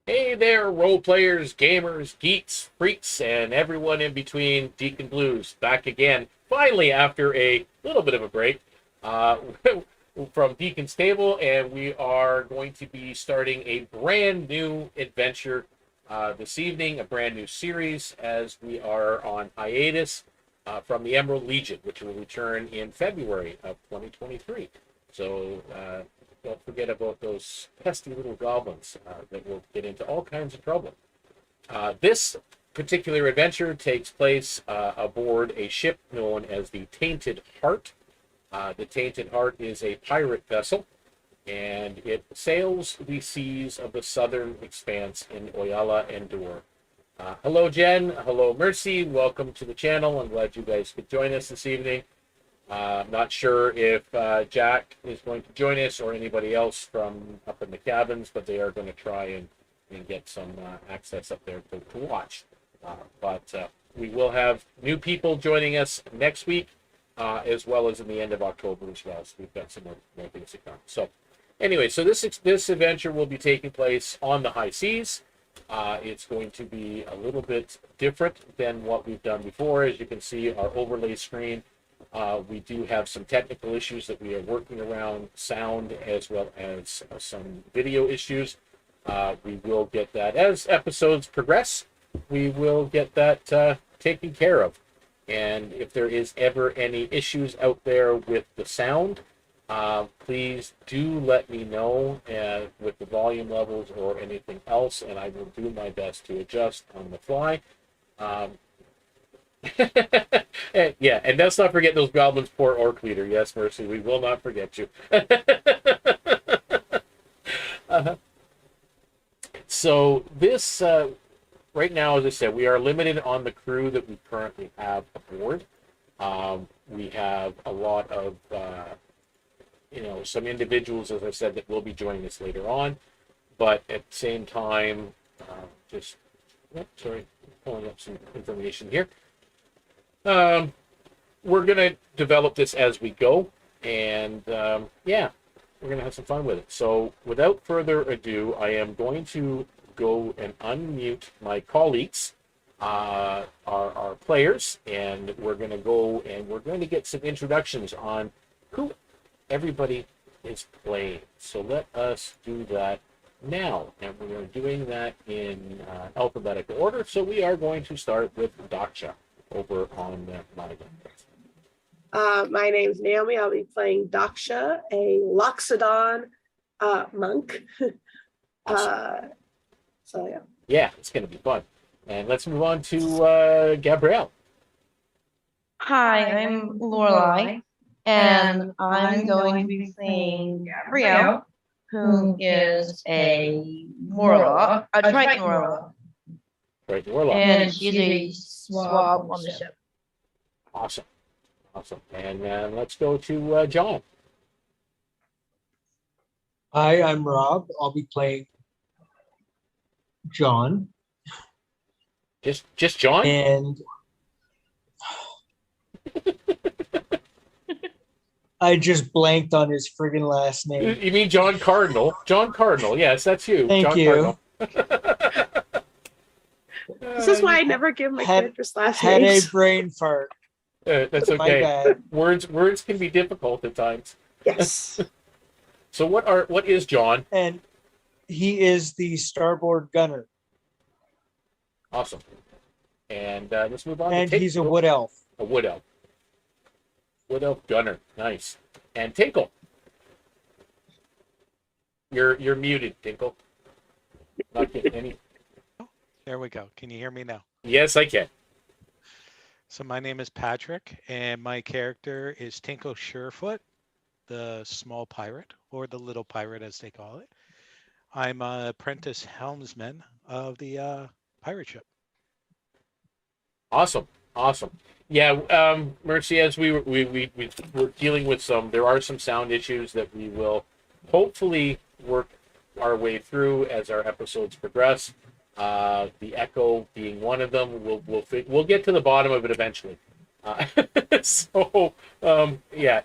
Hey there, role players, gamers, geeks, freaks, and everyone in between. Deacon Blues back again, finally after a little bit of a break uh, from DeaconsTable, and we are going to be starting a brand new adventure this evening, a brand new series as we are on hiatus from the Emerald Legion, which will return in February of 2023. So don't forget about those pesky little goblins that will get into all kinds of trouble. This particular adventure takes place aboard a ship known as the Tainted Heart. The Tainted Heart is a pirate vessel, and it sails the seas of the southern expanse in Oiala-ndor. Hello, Jen. Hello, Mercy. Welcome to the channel. I'm glad you guys could join us this evening. Not sure if Jack is going to join us or anybody else from up in the cabins, but they are going to try and get some access up there to watch. But we will have new people joining us next week, as well as in the end of October as well. So we've got some more things to come. So anyway, so this adventure will be taking place on the high seas. It's going to be a little bit different than what we've done before. As you can see, our overlay screen. We do have some technical issues that we are working around, sound as well as some video issues. We will get that as episodes progress. We will get that taken care of. And if there is ever any issues out there with the sound, please do let me know with the volume levels or anything else, and I will do my best to adjust on the fly. Yeah, and let's not forget those goblins, poor orc leader. Yes, Mercy, we will not forget you. uh, so this, right now, as I said, we are limited on the crew that we currently have aboard. We have a lot of, some individuals, as I said, that will be joining us later on. But at the same time, pulling up some information here. We're going to develop this as we go, and yeah, we're going to have some fun with it. So without further ado, I am going to go and unmute my colleagues, our players, and we're going to go and we're going to get some introductions on who everybody is playing. So let us do that now, and we are doing that in alphabetical order. So we are going to start with Daksha over on Monigan. My name's Naomi. I'll be playing Daksha, a Loxodon monk. Awesome. So yeah. Yeah, it's going to be fun. And let's move on to Gabriele. Hi, I'm Lorelai, and I'm going to be playing Gabriele, who is a Warlock, a Triton Warlock. Triton Warlock. And she's a swab on the ship. Awesome. Awesome. And let's go to John. Hi, I'm Rob. I'll be playing John. Just John? And I just blanked on his friggin' last name. You mean John Cardinal? John Cardinal. Yes, that's you. Thank John you. This is why I never give my characters last Had names. a brain fart. That's okay. My bad. Words can be difficult at times. Yes. So what is John? And he is the starboard gunner. Awesome. And let's move on. And to he's a wood elf. A wood elf. Wood elf gunner. Nice. And Tinkle. You're muted, Tinkle. Not getting any. There we go. Can you hear me now? Yes, I can. So my name is Patrick, and my character is Tinkle Surefoot, the small pirate, or the little pirate as they call it. I'm an apprentice helmsman of the pirate ship. Awesome. Yeah, Mercy, as we're dealing with there are some sound issues that we will hopefully work our way through as our episodes progress. The echo being one of them. We'll get to the bottom of it eventually. Yeah,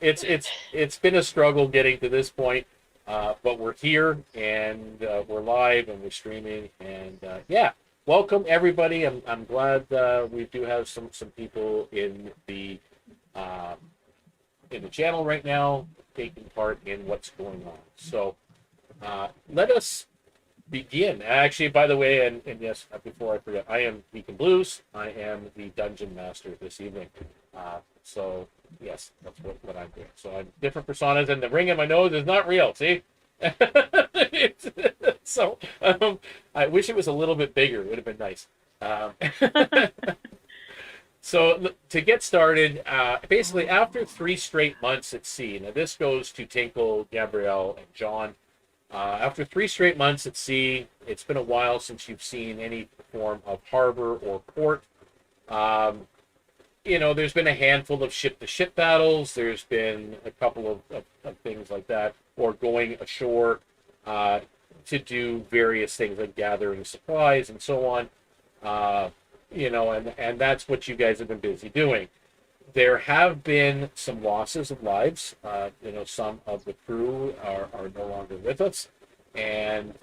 it's been a struggle getting to this point. but we're here and we're live and we're streaming. And yeah, welcome everybody. I'm glad we do have some people in the channel right now taking part in what's going on. So let us begin. Actually, by the way, and yes, before I forget, I am Deacon Blues. I am the dungeon master this evening. So yes, that's what I'm doing. So I'm different personas, and the ring in my nose is not real. See, so I wish it was a little bit bigger. It would have been nice. So to get started, basically after 3 straight months at sea. Now this goes to Tinkle, Gabriele, and John. After 3 straight months at sea, it's been a while since you've seen any form of harbor or port. There's been a handful of ship-to-ship battles. There's been a couple of things like that, or going ashore to do various things like gathering supplies and so on. And that's what you guys have been busy doing. There have been some losses of lives. Some of the crew are no longer with us. And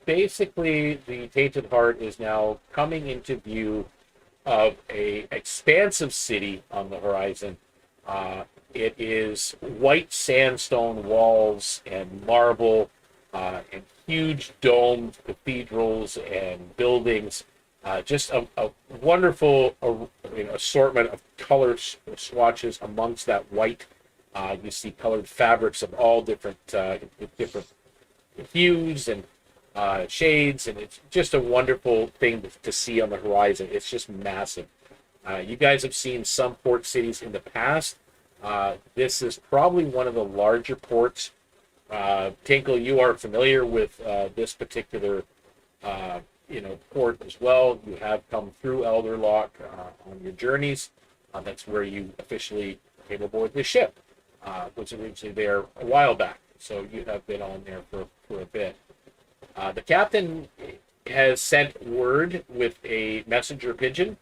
basically, the Tainted Heart is now coming into view of a expansive city on the horizon. It is white sandstone walls and marble and huge domed cathedrals and buildings. Just a wonderful assortment of color swatches amongst that white. You see colored fabrics of all different hues and shades, and it's just a wonderful thing to see on the horizon. It's just massive. You guys have seen some port cities in the past. This is probably one of the larger ports. Tinkle, you are familiar with this particular port as well. You have come through Elder Lock on your journeys. That's where you officially came aboard the ship. Was originally there a while back, so you have been on there for a bit. The captain has sent word with a messenger pigeon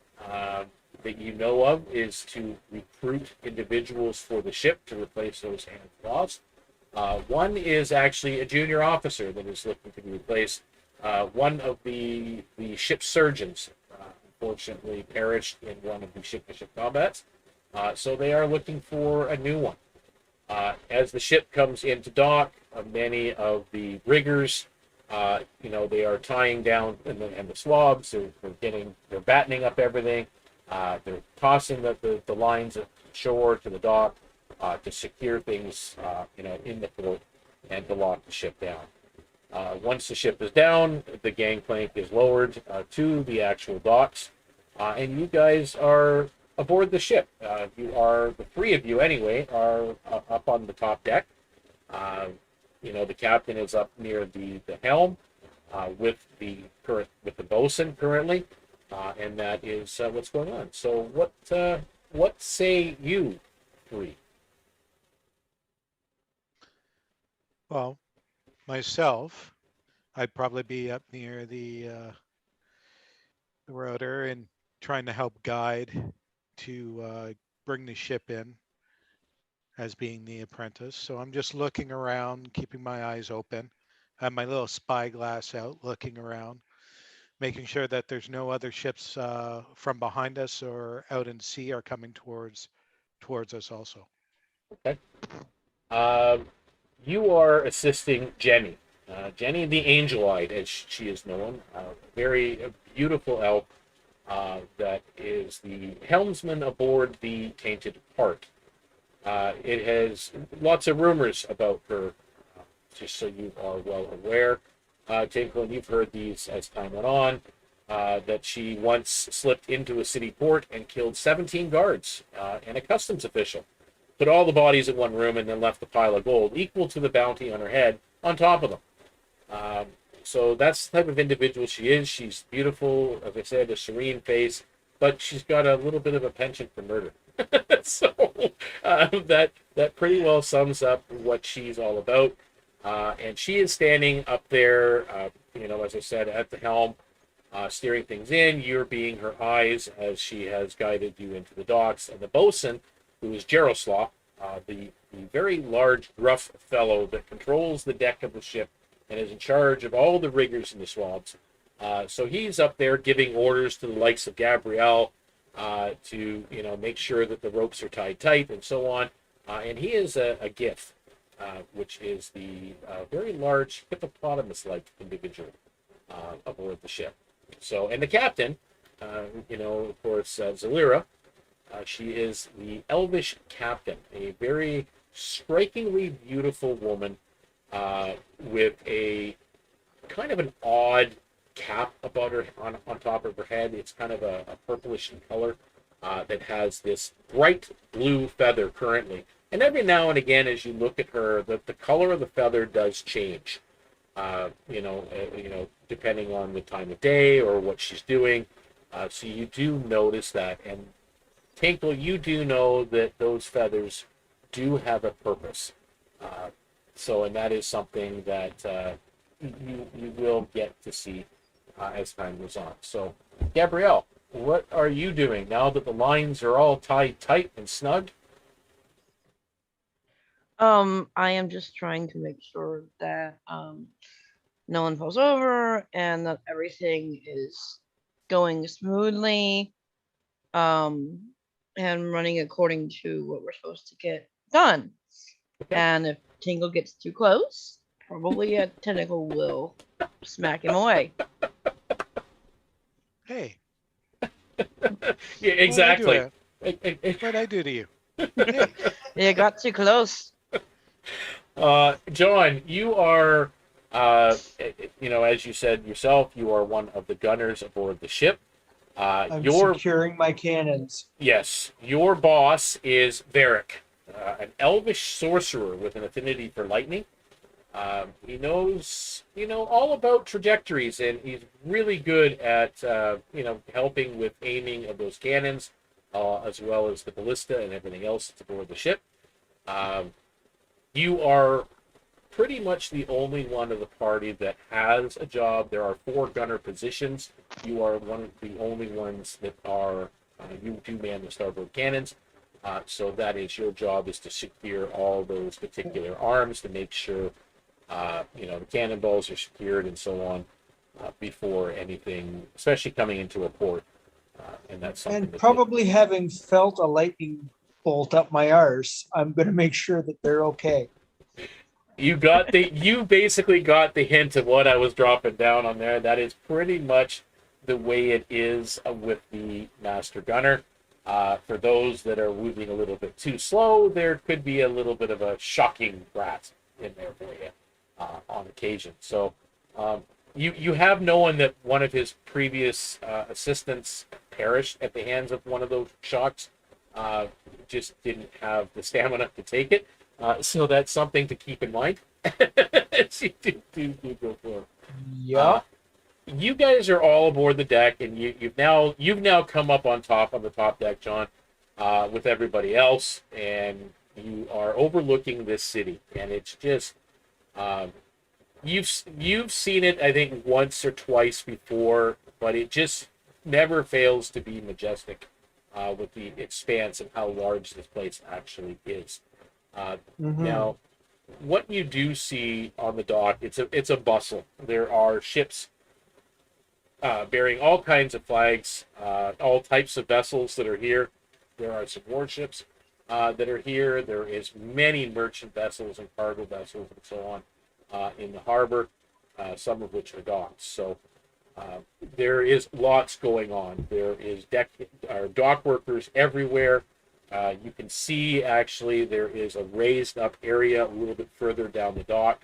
that you know of is to recruit individuals for the ship to replace those hands lost. One is actually a junior officer that is looking to be replaced. One of the ship's surgeons unfortunately perished in one of the ship-to-ship combats, so they are looking for a new one. As the ship comes into dock, many of the riggers, they are tying down and the swabs. They're battening up everything. They're tossing the lines ashore to the dock to secure things, in the port and to lock the ship down. Once the ship is down, the gangplank is lowered to the actual docks, and you guys are aboard the ship. The 3 of you anyway, are up on the top deck. The captain is up near the helm with the bosun currently, and that is what's going on. So what say you 3? Well, myself, I'd probably be up near the rudder and trying to help guide to bring the ship in as being the apprentice. So I'm just looking around, keeping my eyes open. I have my little spyglass out, looking around, making sure that there's no other ships from behind us or out in sea are coming towards us also. Okay. You are assisting Jenny. Jenny the Angel-Eyed, as she is known, a very beautiful elf that is the helmsman aboard the Tainted Heart. It has lots of rumors about her, just so you are well aware. Tinkle, and you've heard these as time went on, that she once slipped into a city port and killed 17 guards and a customs official. Put all the bodies in one room and then left a pile of gold equal to the bounty on her head on top of them. So that's the type of individual she is. She's beautiful, as I said, a serene face, but she's got a little bit of a penchant for murder. So that pretty well sums up what she's all about. And she is standing up there, as I said, at the helm, steering things in. You're being her eyes as she has guided you into the docks. And the bosun, who is Jaroslaw, the very large, gruff fellow that controls the deck of the ship and is in charge of all the riggers in the swabs. So he's up there giving orders to the likes of Gabriele to, make sure that the ropes are tied tight and so on. And he is a GIF, which is the very large hippopotamus-like individual aboard the ship. So, and the captain, of course, Zalira, she is the elvish captain, a very strikingly beautiful woman with a kind of an odd cap about her on top of her head. It's kind of a purplish in color that has this bright blue feather currently. And every now and again, as you look at her, the color of the feather does change, depending on the time of day or what she's doing. So you do notice that. And Tinkle, you do know that those feathers do have a purpose. And that is something that you will get to see as time goes on. So, Gabriele, what are you doing now that the lines are all tied tight and snug? I am just trying to make sure that no one falls over and that everything is going smoothly and running according to what we're supposed to get done. Okay. And if Tinkle gets too close, probably a tentacle will smack him away. Hey, Yeah, exactly. what'd I do to you? You got too close. John, you are, as you said yourself, you are one of the gunners aboard the ship. I'm securing my cannons. Yes, your boss is Varric, an elvish sorcerer with an affinity for lightning. He knows, all about trajectories, and he's really good at, helping with aiming of those cannons, as well as the ballista and everything else that's aboard the ship. You are pretty much the only one of the party that has a job. There are 4 gunner positions. You are one of the only ones that are, you do man the starboard cannons. So that is your job, is to secure all those particular arms to make sure, the cannonballs are secured and so on before anything, especially coming into a port. And that's something. And probably having felt a lightning bolt up my arse, I'm going to make sure that they're okay. You basically got the hint of what I was dropping down on there. That is pretty much the way it is with the Master Gunner. For those that are moving a little bit too slow, there could be a little bit of a shocking blast in there for you on occasion. So you have known that one of his previous assistants perished at the hands of one of those shocks. Just didn't have the stamina to take it. So that's something to keep in mind. You do go for it. Yeah. You guys are all aboard the deck, and you've now come up on the top deck, John, with everybody else, and you are overlooking this city, and it's just you've seen it, I think, once or twice before, but it just never fails to be majestic with the expanse and how large this place actually is. Now, what you do see on the dock, it's a bustle. There are ships bearing all kinds of flags, all types of vessels that are here. There are some warships that are here. There is many merchant vessels and cargo vessels and so on in the harbor, some of which are docked. So there is lots going on. There is dock workers everywhere. You can see, actually, there is a raised up area a little bit further down the dock,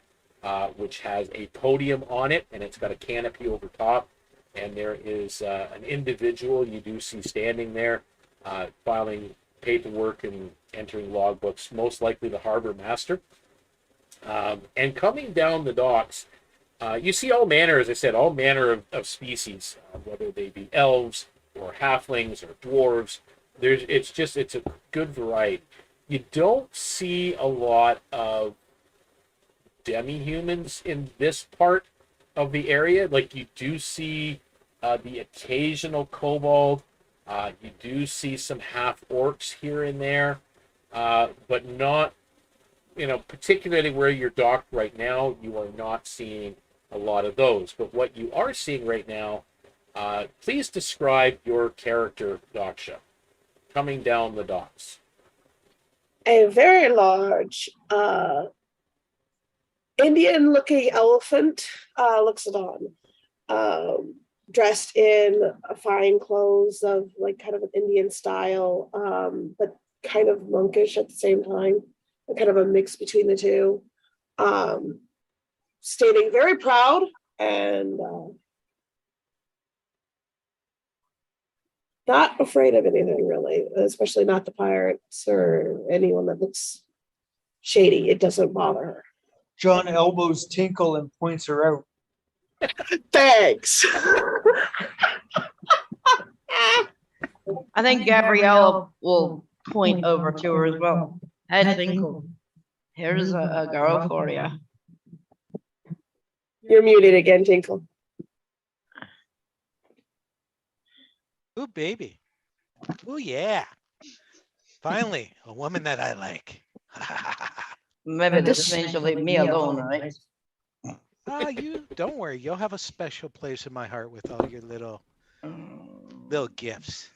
which has a podium on it, and it's got a canopy over top. And there is an individual you do see standing there, filing paperwork and entering logbooks, most likely the harbor master. And coming down the docks, you see all manner, as I said, all manner of species, whether they be elves or halflings or dwarves. It's a good variety. You don't see a lot of demi-humans in this part of the area. Like, you do see the occasional kobold. You do see some half orcs here and there. but not, particularly where you're docked right now, you are not seeing a lot of those. But what you are seeing right now, please describe your character, Daksha, coming down the docks. A very large Indian-looking elephant looks on, dressed in fine clothes of like kind of an Indian style, but kind of monkish at the same time, kind of a mix between the two. Standing very proud and not afraid of anything really, especially not the pirates or anyone that looks shady. It doesn't bother her. John elbows Tinkle and points her out. Thanks. I think Gabriele will point over to her as well. Hey, Tinkle, here's a girl for you. You're muted again, Tinkle. Ooh, baby. Ooh, yeah. Finally, a woman that I like. Maybe this means you'll leave me alone, right? You don't worry. You'll have a special place in my heart with all your little gifts.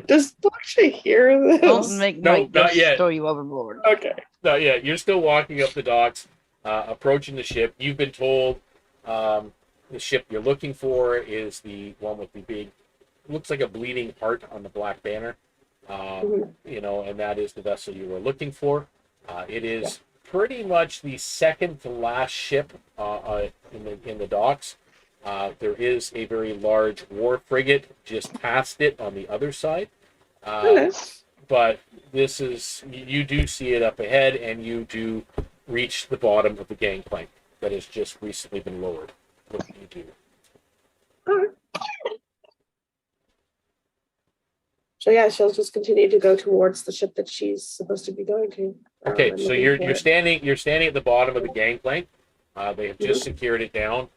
Does Daksha hear this? Don't make No, my not gifts yet. throw you overboard. Okay. No, yeah, you're still walking up the docks, approaching the ship. You've been told the ship you're looking for is the one with the big, looks like a bleeding heart on the black banner. And that is the vessel you were looking for. It is pretty much the second to last ship in the docks. There is a very large war frigate just past it on the other side. But this is, you do see it up ahead, and you do reach the bottom of the gangplank that has just recently been lowered. What can you do? All right. So yeah, she'll just continue to go towards the ship that she's supposed to be going to. Okay, and so looking you're for it. standing at the bottom of the gangplank. They have just secured it down.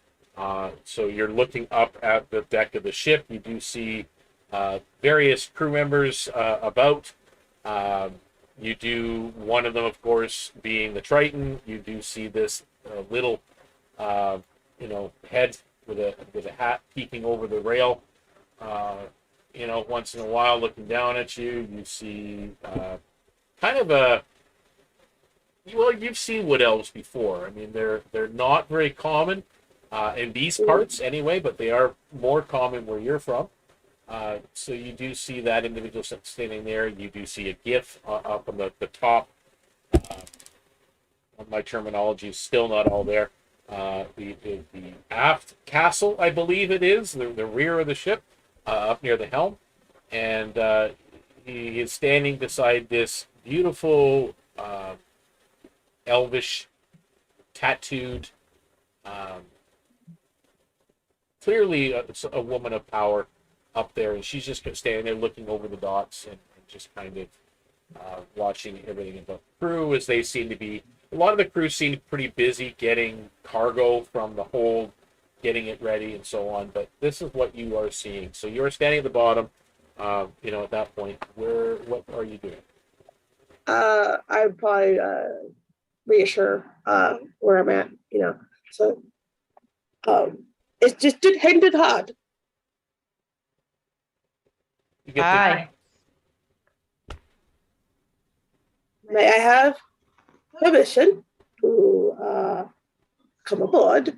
So you're looking up at the deck of the ship. You do see various crew members about. You do, one of them, of course, being the Triton. You do see this little, head with a hat peeking over the rail. Once in a while, looking down at you, you see kind of a. Well, you've seen wood elves before. I mean, they're not very common in these parts anyway, but they are more common where you're from. So you do see that individual standing there. You do see a GIF up on the top. My terminology is still not all there. The aft castle, I believe it is, the rear of the ship, up near the helm. And he is standing beside this beautiful elvish, tattooed, clearly a woman of power up there, and she's just standing there looking over the docks and just kind of watching everything about the crew, as they seem to be, a lot of the crew seem pretty busy getting cargo from the hold, getting it ready and so on, but this is what you are seeing. So you're standing at the bottom, at that point, what are you doing? I'd probably reassure where I'm at, so it's just Tainted Heart. You get Hi. May I have permission to come aboard?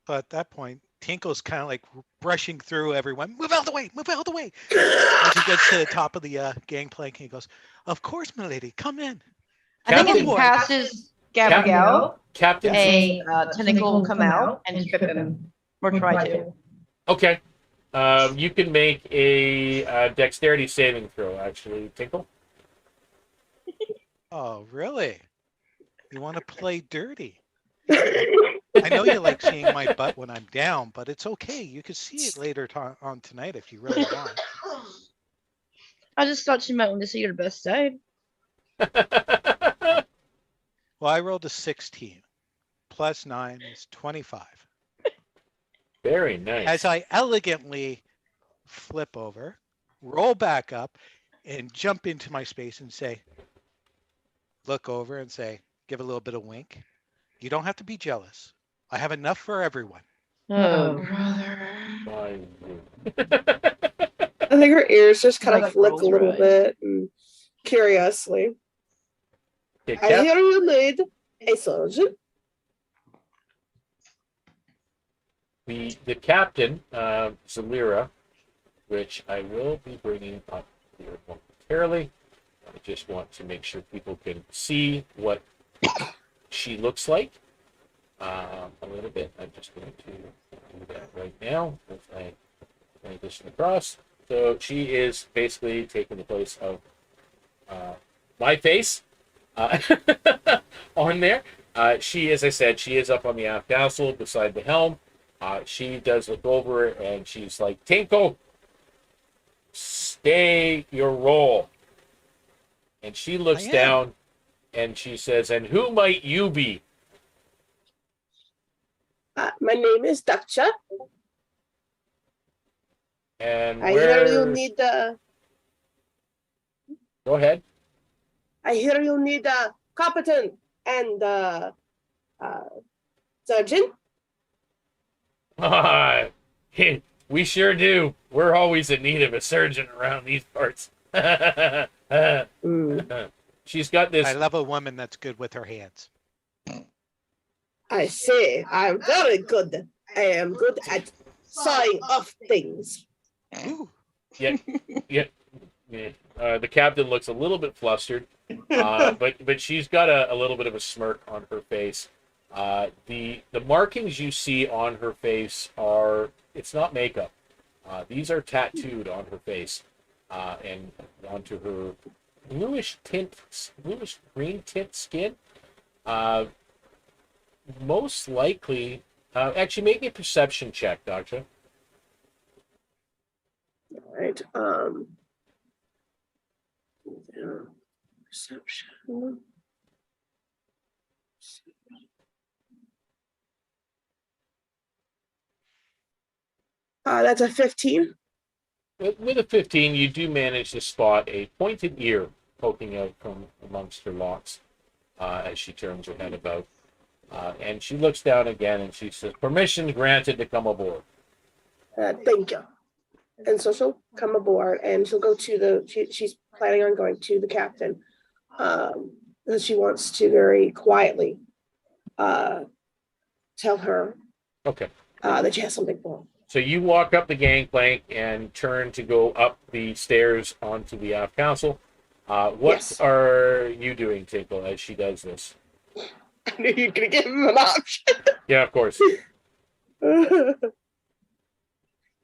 But at that point, Tinkle's kind of like brushing through everyone. Move out of the way! Move out of the way! As he gets to the top of the gangplank, he goes, "Of course, milady, come in." I think if he Captain- passes Gabriele, Captain. a tentacle will come out and trip him, or try to. Okay. You can make a dexterity saving throw, actually, Tinkle. Oh, really? You want to play dirty? I know you like seeing my butt when I'm down, but it's okay. You can see it later on tonight if you really want. I just thought you might want to see your best side. Well, I rolled a 16. Plus 9 is 25. Very nice. As I elegantly flip over, roll back up, and jump into my space and say, look over and say, give a little bit of wink. You don't have to be jealous. I have enough for everyone. Oh, brother. Fine. I think her ears just kind That of flick a girl's little right. bit and curiously. Okay, I hear you need a surgeon. the captain, Zalira, which I will be bringing up here momentarily. I just want to make sure people can see what she looks like a little bit. I'm just going to do that right now as I transition across. So she is basically taking the place of my face on there. She, as I said, she is up on the aft castle beside the helm. She does look over and she's like, Tinkle, stay your role. And she looks down and she says, and who might you be? My name is Daksha. And I hear you where... need Go ahead. I hear you need a competent and surgeon. We sure do. We're always in need of a surgeon around these parts. She's got this... I love a woman that's good with her hands. I say, I'm very good. I am good at sawing off things. Ooh. Yeah. The captain looks a little bit flustered, but she's got a little bit of a smirk on her face. The markings you see on her face are, it's not makeup. These are tattooed on her face and onto her bluish green tint skin. Most likely, actually make a perception check, Daksha. All right. Perception. That's a 15. With a 15, you do manage to spot a pointed ear poking out from amongst her locks as she turns her head about. And she looks down again and she says, permission granted to come aboard. Thank you. And so she'll come aboard and she'll go to she's planning on going to the captain. She wants to very quietly tell her Okay. that she has something for him. So you walk up the gangplank and turn to go up the stairs onto the aft castle. What Yes. are you doing, Tinkle, as she does this? I knew you were going to give him an option. Yeah, of course.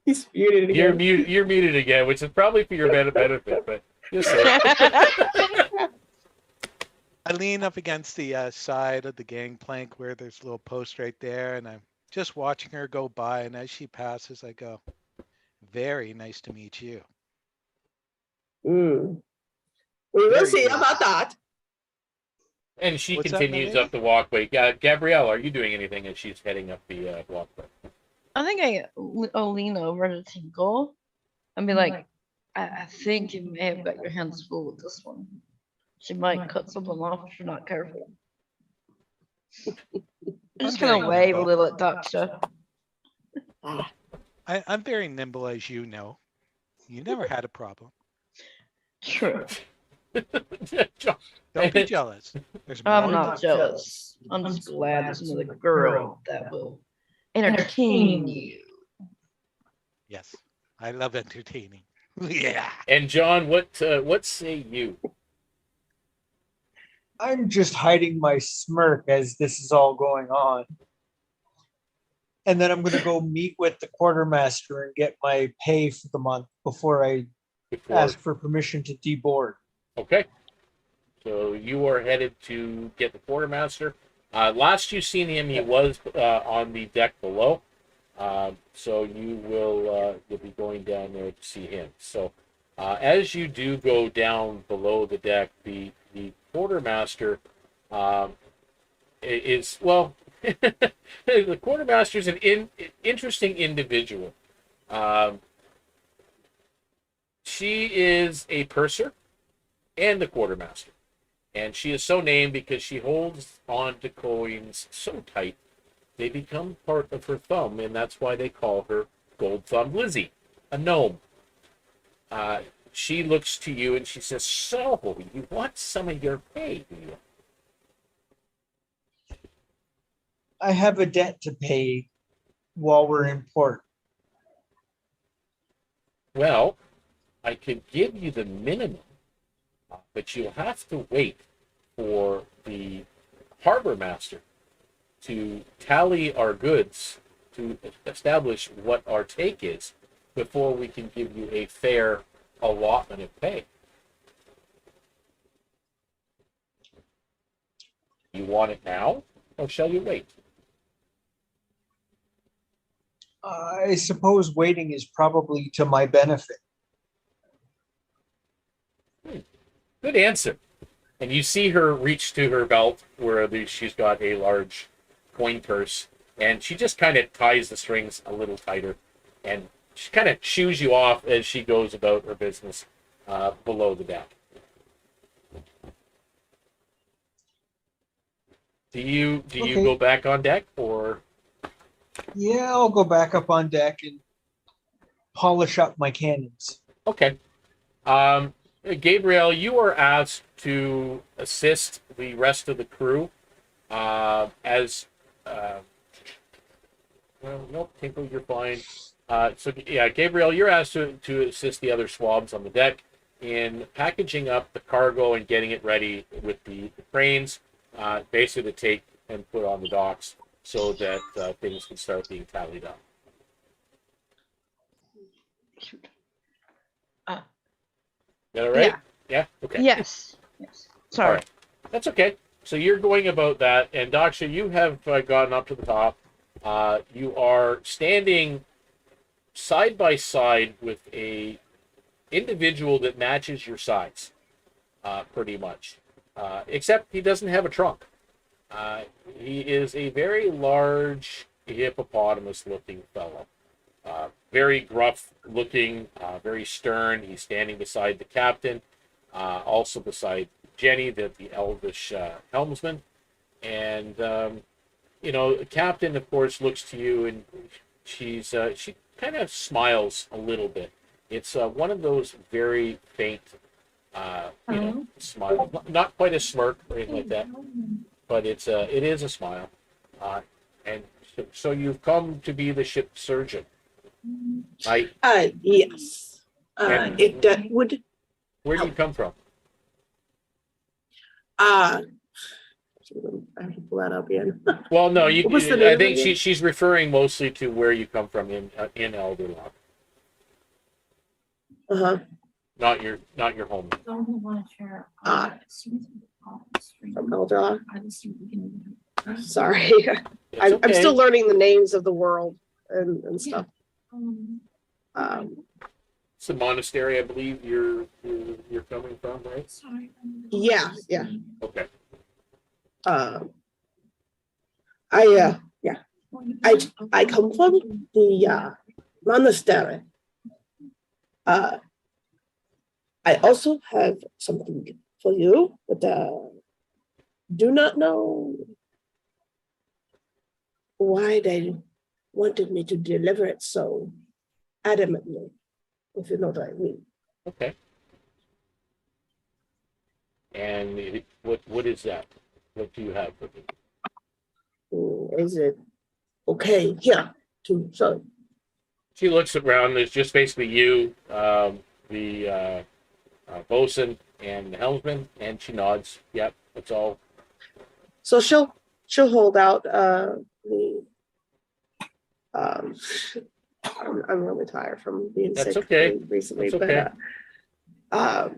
He's muted again. You're muted again, which is probably for your benefit, but just say. I lean up against the side of the gangplank where there's a little post right there, and I'm just watching her go by, and as she passes, I go, very nice to meet you. We will Very see good. about that. And she What's that, continues Milady? up the walkway. Gabrielle, are you doing anything as she's heading up the walkway? I think I'll lean over to Tinkle and be like, I think you may have got your hands full with this one. She might cut something off if you're not careful. I'm just very gonna wave a nimble. little at Daksha. I'm very nimble, as you know. You never had a problem. True. Don't be jealous. There's I'm more not jealous. I'm just glad there's another girl that will entertain you. Yes, I love entertaining. Yeah. And John, what say you? I'm just hiding my smirk as this is all going on. And then I'm going to go meet with the quartermaster and get my pay for the month before I ask for permission to deboard. Okay. So you are headed to get the quartermaster. Last you seen him, he was on the deck below. So you will you'll be going down there to see him. So as you do go down below the deck, the quartermaster is, well, the quartermaster is an interesting individual. She is a purser and the quartermaster. And she is so named because she holds on to coins so tight they become part of her thumb, and that's why they call her Gold Thumb Lizzie, a gnome. She looks to you and she says, "So, you want some of your pay, do you?" I have a debt to pay while we're in port. Well, I could give you the minimum, but you'll have to wait for the harbor master to tally our goods to establish what our take is before we can give you a fair allotment of pay. You want it now, or shall you wait? I suppose waiting is probably to my benefit. Good answer. And you see her reach to her belt where she's got a large coin purse, and she just kind of ties the strings a little tighter, and she kind of shoos you off as she goes about her business below the deck. Do you Okay. go back on deck, or? Yeah, I'll go back up on deck and polish up my cannons. Okay. Gabriele, you are asked to assist the rest of the crew as well, nope, Tinkle, you're fine. So yeah, Gabriele, you're asked to assist the other swabs on the deck in packaging up the cargo and getting it ready with the cranes, basically to take and put on the docks so that things can start being tallied up. Shoot. Is that all right? Yeah. Yeah? Okay. Yes. Yes. Sorry. All right. That's okay. So you're going about that, and Daksha, you have gotten up to the top. You are standing side by side with a individual that matches your size, pretty much. Except he doesn't have a trunk. He is a very large hippopotamus-looking fellow. Very gruff-looking, very stern. He's standing beside the captain, also beside Jenny, the elvish helmsman. And, the captain, of course, looks to you, and she kind of smiles a little bit. It's one of those very faint, smile. Not quite a smirk or anything like that, but it is a smile. And so you've come to be the ship surgeon. Yes. And- If that would, Where do you come from? I have to pull that up again. Well, no, What was the I name think again? she's referring mostly to where you come from in Elderlock, not your home. From Eldra. Sorry. It's I'm okay. still learning the names of the world and stuff. It's the monastery, I believe you're coming from, right? Yeah. Okay. I come from the monastery. I also have something for you, but do not know why they wanted me to deliver it so adamantly, if you know what I mean. Okay. And what is that? What do you have for me? Is it okay here to show? She looks around. There's just basically you, the bosun, and the helmsman, and she nods. Yep, that's all. So she'll hold out the I'm really tired from being That's sick okay. recently, That's okay. but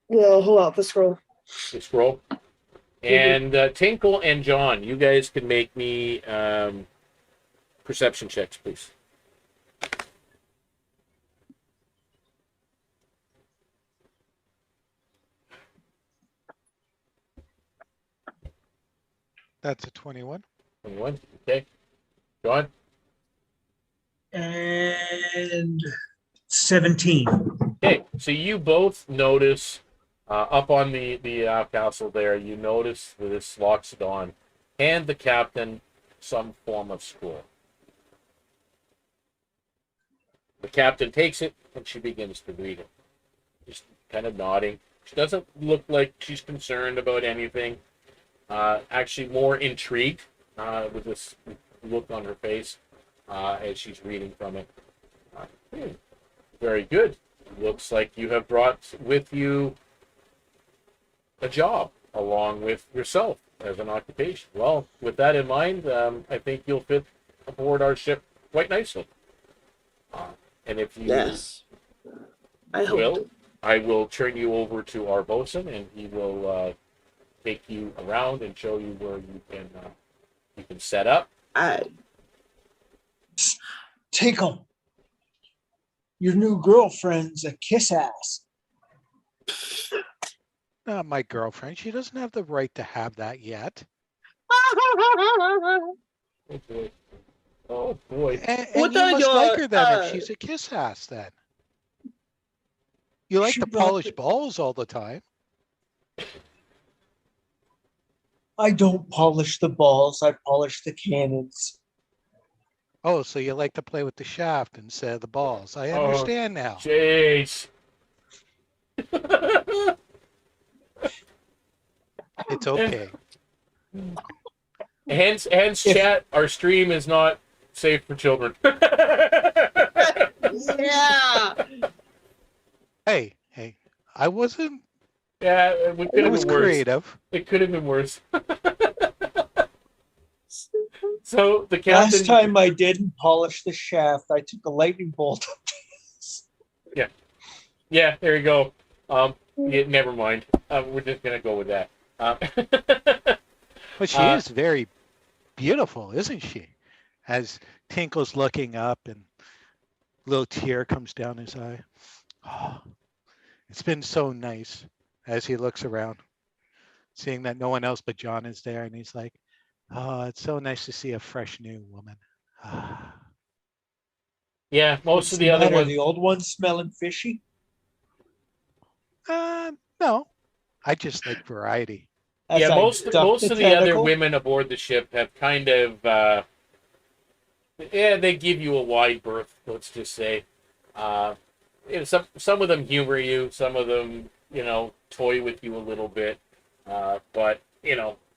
we'll hold out the scroll. The scroll. And Tinkle and John, you guys can make me perception checks, please. That's a 21. 21. Okay. John? And 17. Okay, so you both notice up on the castle there, you notice this Loxodon hand the captain some form of scroll. The captain takes it and she begins to read it, just kind of nodding. She doesn't look like she's concerned about anything. Actually, more intrigued with this look on her face as she's reading from it. Very good. Looks like you have brought with you a job along with yourself as an occupation. Well, with that in mind, I think you'll fit aboard our ship quite nicely. And if you Yes. I hope. will, I will turn you over to our bosun, and he will take you around and show you where you can set up. Tinkle. Your new girlfriend's a kiss ass. Not my girlfriend. She doesn't have the right to have that yet. Oh boy. Oh boy. And What you are must your, like her then if she's a kiss ass then. You like She to brought polish the- balls all the time. I don't polish the balls, I polish the cannons. Oh, so you like to play with the shaft instead of the balls. I Oh, understand now. Jeez. It's okay. Hence, If- chat, our stream is not safe for children. Yeah. Hey, I wasn't. Yeah, we could I have was been worse. creative. It could have been worse. So the Last captain. time I didn't polish the shaft, I took a lightning bolt. Yeah, there you go. Yeah, never mind. We're just gonna go with that. But she is very beautiful, isn't she? As Tinkle's looking up and a little tear comes down his eye. Oh, it's been so nice as he looks around, seeing that no one else but John is there. And he's like, oh, it's so nice to see a fresh new woman. Yeah, most What's of the other matter? ones. The old one's smelling fishy. No, I just like variety. As Yeah, I most duck of the other tentacle. women aboard the ship have kind of. Yeah, they give you a wide berth. Let's just say. Some of them humor you. Some of them, toy with you a little bit. But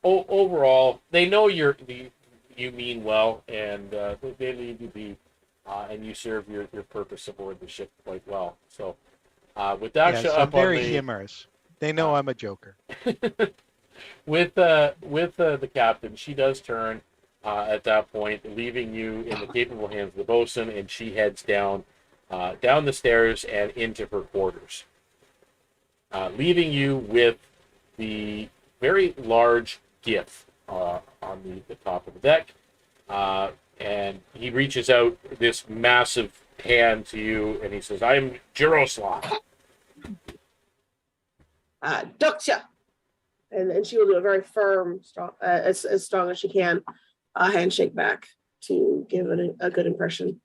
overall, they know you mean well, and they leave you be, and you serve your purpose aboard the ship quite well. So, with Daksha Yes, I'm up very on the humorous. They know I'm a joker. with the captain, she does turn at that point, leaving you in the capable hands of the bosun, and she heads down the stairs and into her quarters, leaving you with the very large gift on the top of the deck. And he reaches out this massive hand to you, and he says, "I'm Jeroslav." Daksha. And she will do a very firm, strong, as strong as she can, handshake back to give it a good impression.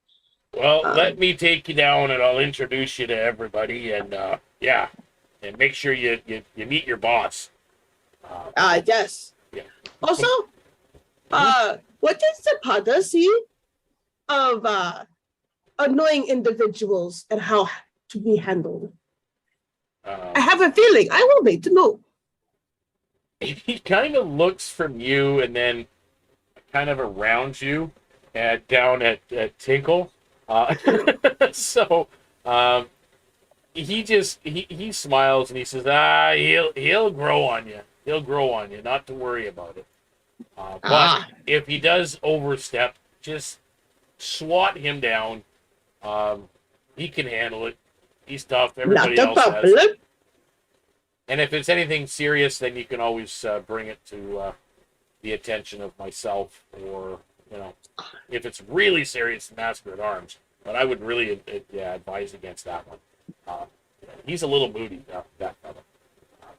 Well, let me take you down, and I'll introduce you to everybody, and and make sure you meet your boss. Yes. Yeah. Also, what is the policy of annoying individuals and how to be handled? I have a feeling I will need to know. He kind of looks from you and then kind of around you down at Tinkle. So he smiles and he says, he'll grow on you. He'll grow on you. Not to worry about it. But if he does overstep, just swat him down. He can handle it. He's tough. Everybody Not a else has. problem. And if it's anything serious, then you can always bring it to the attention of myself, or if it's really serious, Master at Arms. But I would really advise against that one. He's a little moody, that fellow.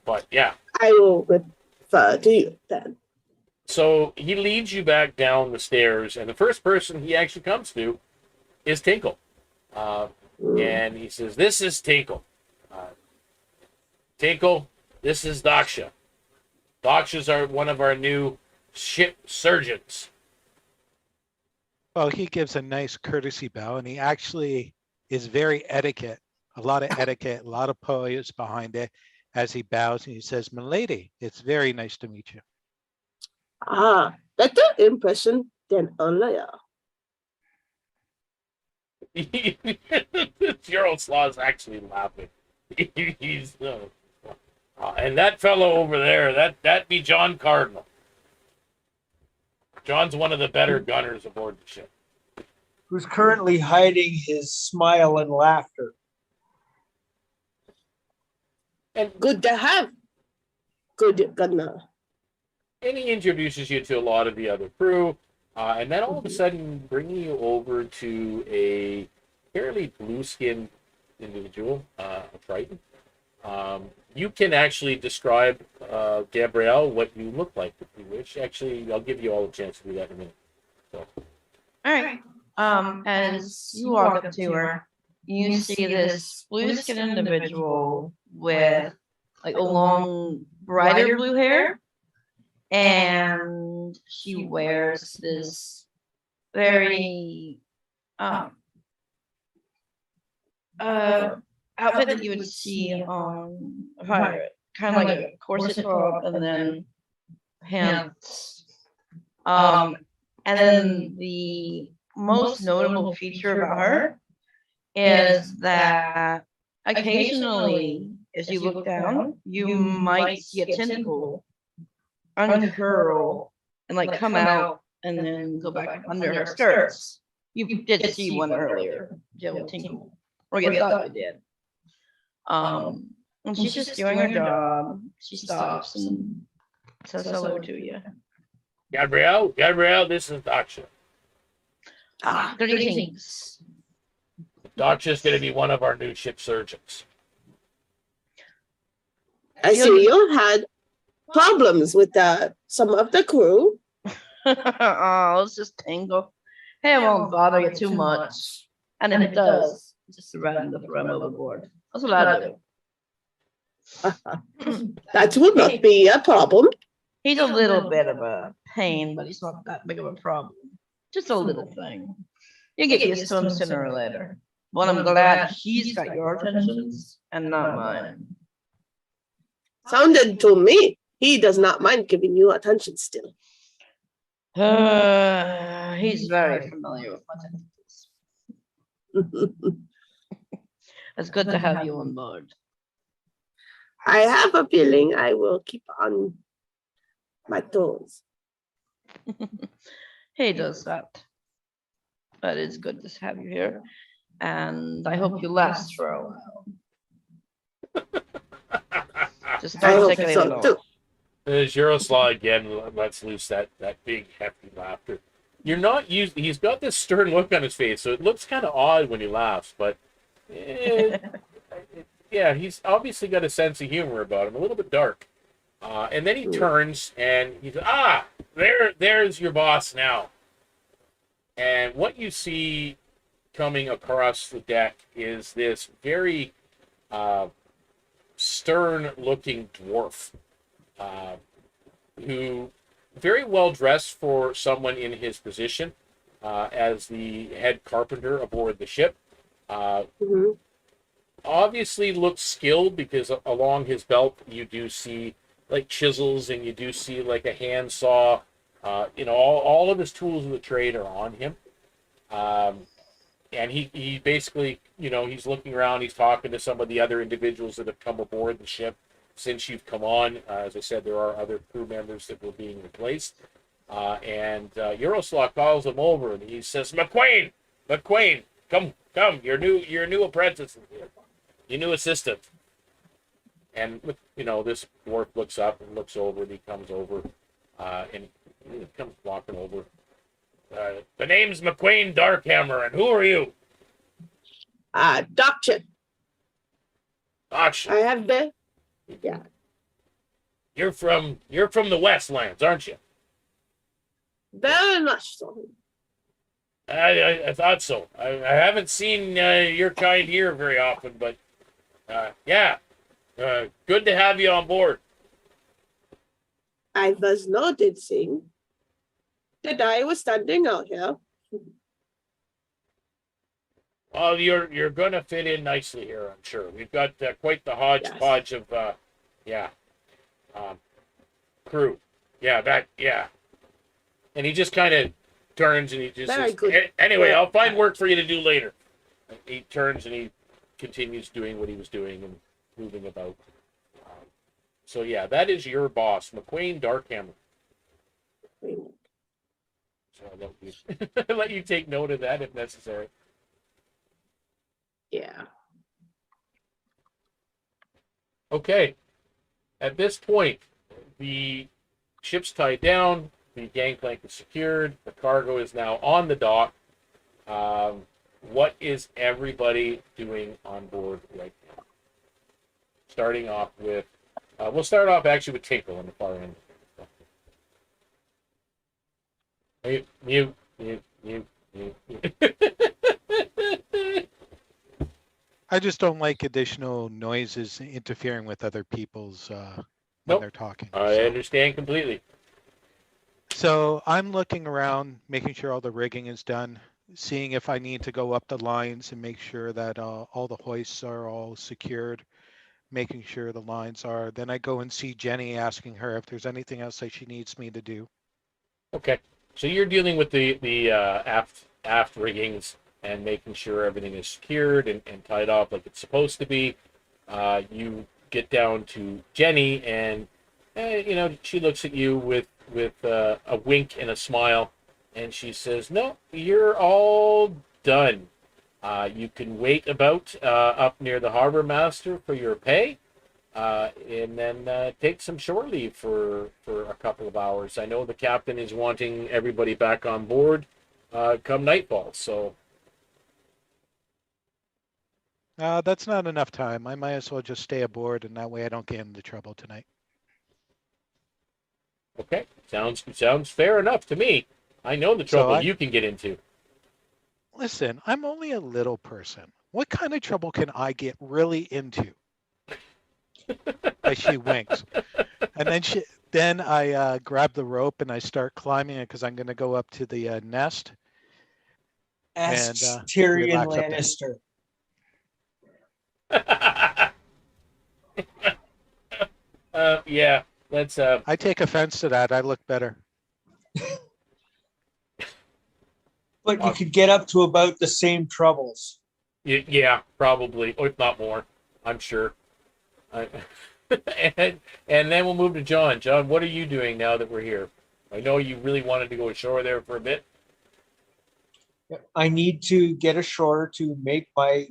But yeah. I will refer to you then. So he leads you back down the stairs, and the first person he actually comes to is Tinkle. and he says, "This is Tinkle. Tinkle, this is Daksha. Daksha's one of our new ship surgeons." Well, he gives a nice courtesy bow, and he actually is very etiquette, a lot of etiquette, a lot of poise behind it as he bows and he says, "Milady, it's very nice to meet you." Better impression than earlier. Jaroslaw is actually laughing. He's and that fellow over there, that be John Cardinal. John's one of the better gunners aboard the ship. Who's currently hiding his smile and laughter. And Good to have. Good gunner. And he introduces you to a lot of the other crew, and then all of a sudden bringing you over to a fairly blue-skinned individual, a Triton. You can actually describe, Gabriele, what you look like if you wish. Actually, I'll give you all a chance to do that in a minute. So. All right. As you walk up to her, you see this blue-skinned individual with like a long, brighter blue hair, and she wears this very outfit that you would see on a pirate, kind of like a corset top and then pants. And then the most notable feature about her is that occasionally, as you look down, you might see a tentacle uncurl and like come out and then go back under her skirts. You did see one earlier, Jill Tinkle, or you thought you did. And she's just doing her job. She stops and says hello to you. Gabriele, this is Daksha. Greetings. Daksha's going to be one of our new ship surgeons. I see you had problems with some of the crew. Oh, it's just Tango. Hey, it won't bother you too much. And if it does, just threaten to throw him overboard. That's what I do. That would not be a problem. He's a little bit of a pain, but he's not that big of a problem. Just a little thing. You get used to him sooner or later. But I'm glad he's got your attentions and not mine. Sounded to me, he does not mind giving you attention still. He's very familiar with my tentacles. It's good to have you on board. I have a feeling I will keep on my toes. He does that. But it's good to have you here. And I hope you last for a while. Just I don't hope take it so anymore. too. Jaroslaw again lets loose that big hefty laughter. You're not used. He's got this stern look on his face, so it looks kind of odd when he laughs. But yeah, he's obviously got a sense of humor about him, a little bit dark. And then he turns and he's there's your boss now. And what you see coming across the deck is this very stern-looking dwarf. Who very well dressed for someone in his position as the head carpenter aboard the ship. Obviously looks skilled because along his belt you do see like chisels and you do see like a handsaw. All of his tools of the trade are on him. And he basically, he's looking around, he's talking to some of the other individuals that have come aboard the ship. Since you've come on, as I said, there are other crew members that were being replaced. And Jaroslaw calls him over and he says, McQueen, come, your new apprentice is here, your new assistant. And, this dwarf looks up and looks over and he comes over and he comes walking over. The name's McQueen Darkhammer, and who are you? Daksha. Daksha. I have the. Yeah. You're from the Westlands, aren't you? Very much so. I thought so. I haven't seen your kind here very often, but yeah, good to have you on board. I was noticing that I was standing out here. Well, you're gonna fit in nicely here, I'm sure. We've got quite the hodgepodge of um, crew. Yeah. And he just kind of turns and he just Very says, good. Anyway, Yeah. I'll find work for you to do later. He turns and he continues doing what he was doing and moving about. So yeah, that is your boss, McQueen Darkhammer. So I'll let you take note of that if necessary. Yeah. Okay. At this point, the ship's tied down, the gangplank is secured, the cargo is now on the dock. What is everybody doing on board right now? Starting off with, we'll start off actually with Tinkle on the far end. Mute. I just don't like additional noises interfering with other people's when Nope. they're talking. I understand completely. So I'm looking around, making sure all the rigging is done, seeing if I need to go up the lines and make sure that all the hoists are all secured, making sure the lines are. Then I go and see Jenny, asking her if there's anything else that she needs me to do. Okay, so you're dealing with the aft riggings and making sure everything is secured and tied off like it's supposed to be. You get down to Jenny, and she looks at you with a wink and a smile, and she says, "No, you're all done. You can wait about up near the harbor master for your pay, and then take some shore leave for a couple of hours. I know the captain is wanting everybody back on board come nightfall, so." That's not enough time. I might as well just stay aboard, and that way I don't get into trouble tonight. Okay, sounds fair enough to me. I know the trouble you can get into. Listen, I'm only a little person. What kind of trouble can I get really into? As she winks, and then I grab the rope and I start climbing it because I'm going to go up to the nest. Asks And, Tyrion relax up there. Lannister. Yeah, let's. I take offense to that. I look better. But you could get up to about the same troubles. Yeah, probably, or if not more. I'm sure. And then we'll move to John. John, what are you doing now that we're here? I know you really wanted to go ashore there for a bit. I need to get ashore to make my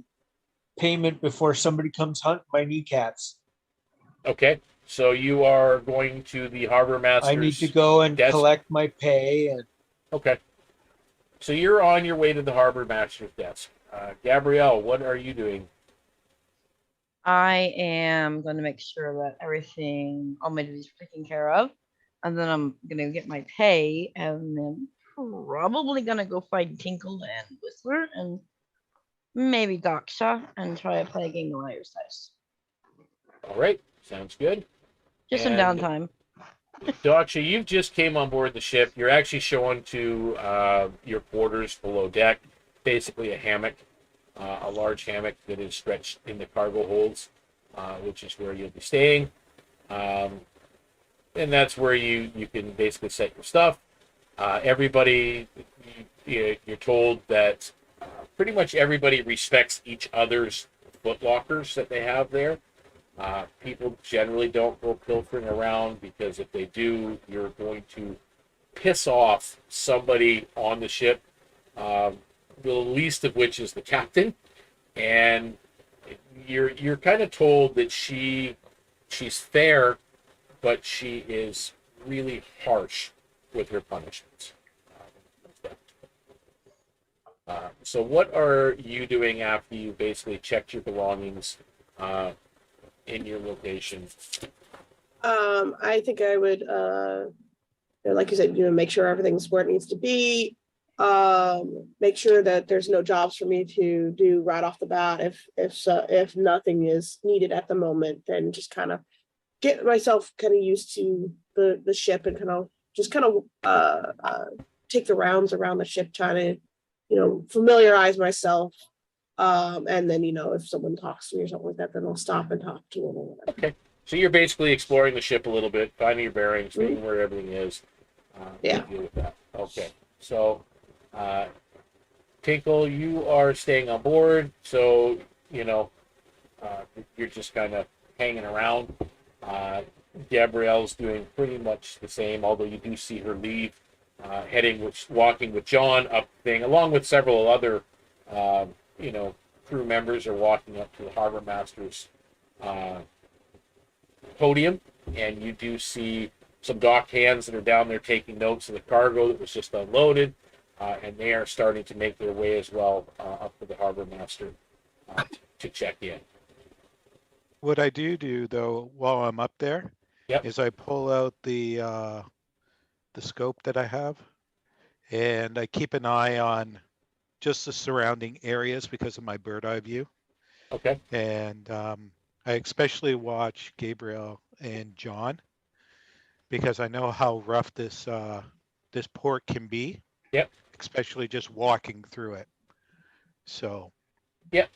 payment before somebody comes hunt my kneecaps. Okay, so you are going to the harbor master's I need to go and desk. collect my pay. And Okay, so you're on your way to the harbor master's desk. Gabrielle, what are you doing? I am going to make sure that all my duties are taken care of. And then I'm going to get my pay, and then probably going to go find Tinkle and Whistler and maybe Daksha and try to play a game of Liar's Dice. All right, sounds good. Just some downtime. Daksha, you've just came on board the ship. You're actually showing to your quarters below deck, basically a hammock, a large hammock that is stretched in the cargo holds, which is where you'll be staying. And that's where you can basically set your stuff. Everybody, you're told that pretty much everybody respects each other's foot lockers that they have there. People generally don't go pilfering around, because if they do, you're going to piss off somebody on the ship, the least of which is the captain. And you're kind of told that she's fair, but she is really harsh with her punishments. So what are you doing after you basically checked your belongings in your location? I think I would, like you said, make sure everything's where it needs to be, Make sure that there's no jobs for me to do right off the bat. If nothing is needed at the moment, then just kind of get myself kind of used to the ship and kind of take the rounds around the ship, trying to familiarize myself. And then if someone talks to me or something like that, then I'll stop and talk to them or whatever. Okay. So you're basically exploring the ship a little bit, finding your bearings, seeing where everything is. Yeah. Deal with that. Okay. So, Tinkle, you are staying on board. So, you're just kind of hanging around. Gabrielle's doing pretty much the same, although you do see her leave, walking with John up the thing, along with several other, crew members are walking up to the harbor master's podium, and you do see some dock hands that are down there taking notes of the cargo that was just unloaded, and they are starting to make their way as well up to the harbor master to check in. What I do though, while I'm up there, Yep. is I pull out the scope that I have, and I keep an eye on just the surrounding areas because of my bird eye view. Okay. And I especially watch Gabriele and John because I know how rough this port can be. Yep. Especially just walking through it. So. Yep.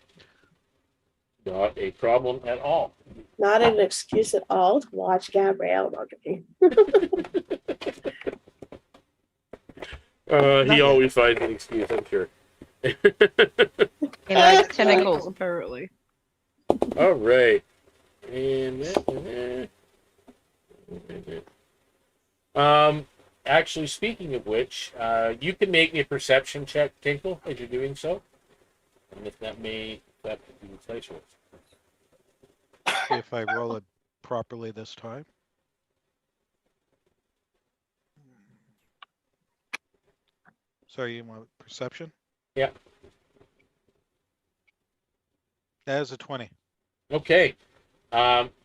Not a problem at all. Not an excuse at all to watch Gabriele. Okay. He always finds an excuse, I'm sure. He likes tentacles, apparently. All right. And actually, speaking of which, you can make me a perception check, Tinkle, as you're doing so. And if that be place yours. See if I roll it properly this time. Sorry, you want perception? Yeah. That is a 20. Okay.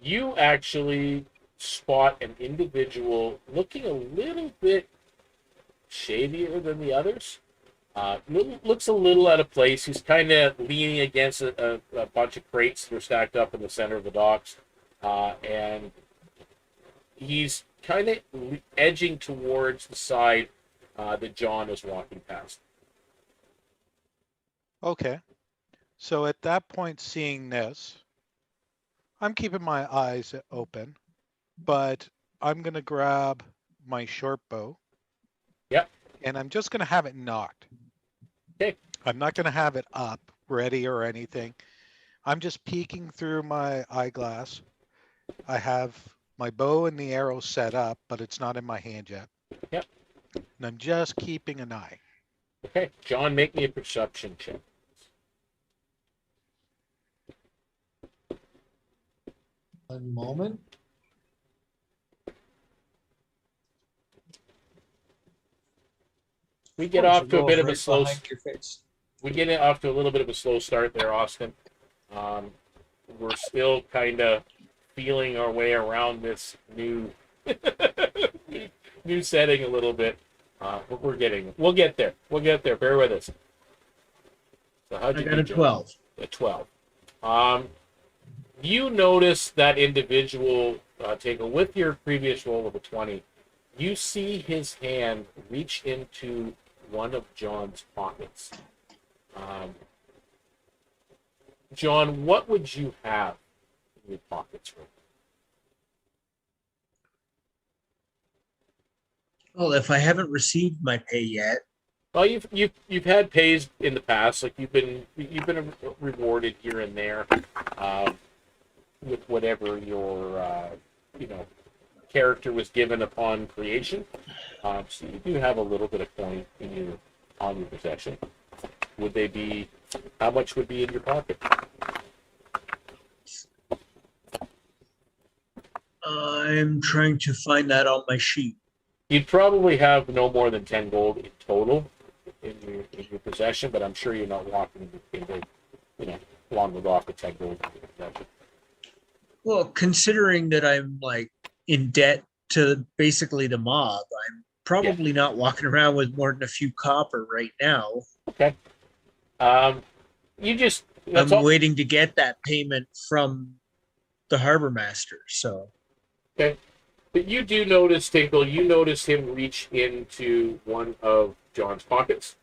You actually spot an individual looking a little bit shadier than the others. Looks a little out of place. He's kind of leaning against a bunch of crates that are stacked up in the center of the docks. And he's kind of edging towards the side that John is walking past. Okay. So at that point, seeing this, I'm keeping my eyes open, but I'm going to grab my short bow. Yep. And I'm just going to have it knocked. Okay. I'm not going to have it up, ready or anything. I'm just peeking through my eyeglass. I have my bow and the arrow set up, but it's not in my hand yet. Yep. And I'm just keeping an eye. Okay. John, make me a perception check. One moment. We get off to a bit of a Right slow. behind your face. We get it off to a little bit of a slow start there, Austin. We're still kind of feeling our way around this new new setting a little bit. We'll get there. We'll get there. Bear with us. So how'd I you got do, a John? 12. A 12. You notice that individual, Tinkle, with your previous roll of a 20. You see his hand reach into one of John's pockets. John, what would you have in your pockets right now? Well, if I haven't received my pay yet, Well, you've had pays in the past, like you've been rewarded here and there, with whatever your character was given upon creation. So you do have a little bit of coin on your possession. Would they be? How much would be in your pocket? I'm trying to find that on my sheet. You'd probably have no more than 10 gold in total in your possession, but I'm sure you're not walking along the rock with 10 gold in your possession. Well, considering that I'm like in debt to basically the mob, I'm probably not walking around with more than a few copper right now. Okay. You just I'm waiting to get that payment from the harbor master. So okay. But you do notice, Tinkle, you notice him reach into one of John's pockets,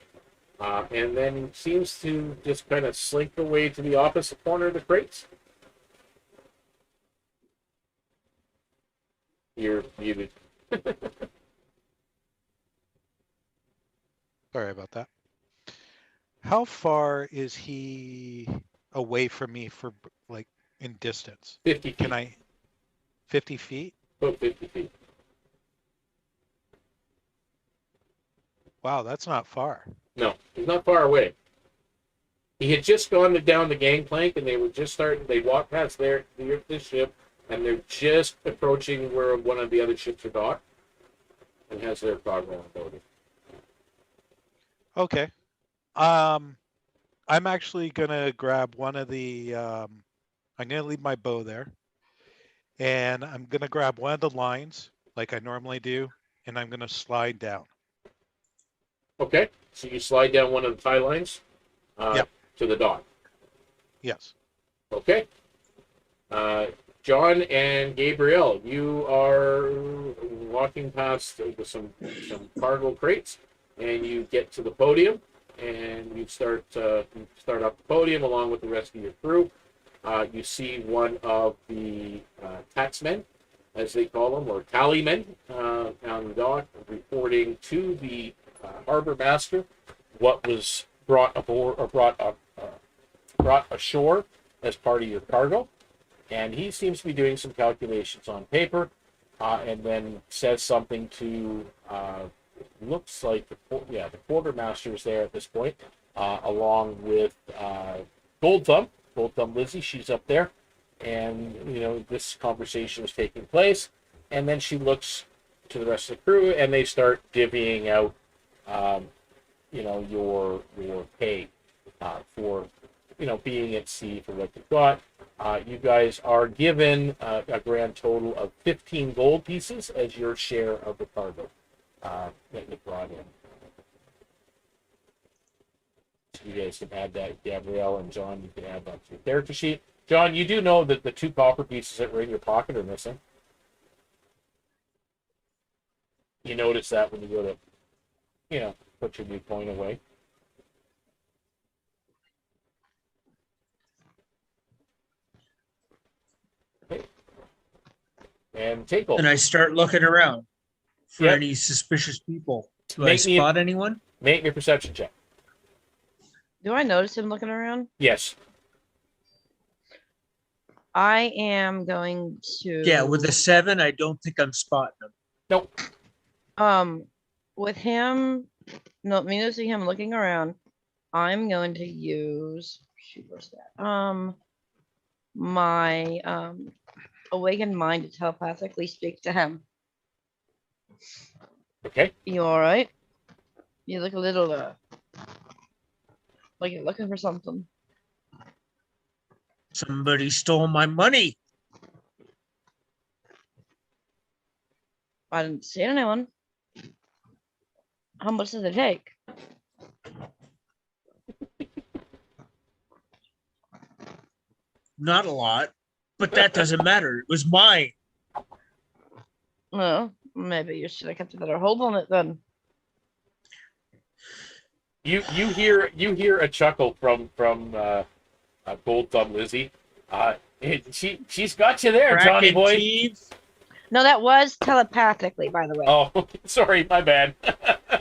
and then seems to just kind of slink away to the opposite corner of the crates. You're muted. Sorry about that. How far is he away from me for like in distance? 50 feet. Can I 50 feet? About 50 feet. Wow, that's not far. No, he's not far away. He had just gone down the gangplank, and they were just starting. They walked past this ship, and they're just approaching where one of the other ships are docked, and has their cargo on board. Okay. I'm actually gonna grab one of the. I'm gonna leave my bow there, and I'm gonna grab one of the lines like I normally do, and I'm gonna slide down. Okay, so you slide down one of the tie lines to the dock. Yes. Okay. John and Gabriele, you are walking past some cargo crates, and you get to the podium, and you start up the podium along with the rest of your crew. You see one of the taxmen, as they call them, or tallymen, on the dock, reporting to the harbor master what was brought aboard or brought ashore as part of your cargo. And he seems to be doing some calculations on paper, and then says something to looks like the quartermaster is there at this point, along with Gold Thumb Lizzie. She's up there, and this conversation is taking place. And then she looks to the rest of the crew, and they start divvying out, your pay for being at sea for what you've got. You guys are given a grand total of 15 gold pieces as your share of the cargo that you brought in. So you guys can add that, Gabriele and John, you can add that to your character sheet. John, you do know that the 2 copper pieces that were in your pocket are missing. You notice that when you go to, put your new coin away. And Tinkle. And I start looking around for Yep. any suspicious people. Do I Make me- spot anyone? Make me a perception check. Do I notice him looking around? Yes. I am going to. Yeah, with a 7, I don't think I'm spotting them. Nope. With him, me noticing him looking around, I'm going to use. Shoot, where's that? My awakened mind to telepathically speak to him. Okay. You all right? You look a little like you're looking for something. Somebody stole my money. I didn't see anyone. How much does it take? Not a lot, but that doesn't matter. It was mine. No, maybe you should have kept a better hold on it then. You hear a chuckle from Gold Thumb Lizzie. She's got you there, Johnny Cracking boy. thieves. No, that was telepathically, by the way. Oh, sorry, my bad.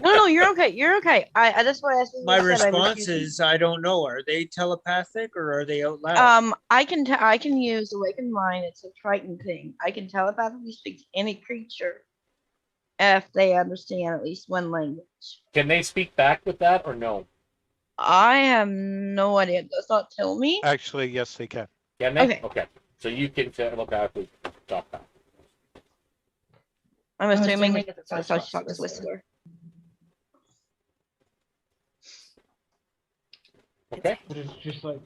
No, you're okay. You're okay. I that's why I My said I was response using- is I don't know. Are they telepathic or are they out loud? I can use awakened mind. It's a Triton thing. I can telepathically speak to any creature if they understand at least one language. Can they speak back with that or no? I have no idea. It does not tell me. Actually, yes, they can. Can they? Okay. So you can telepathically talk back. I'm assuming that's how she talks to Whistler. Okay. But it's just like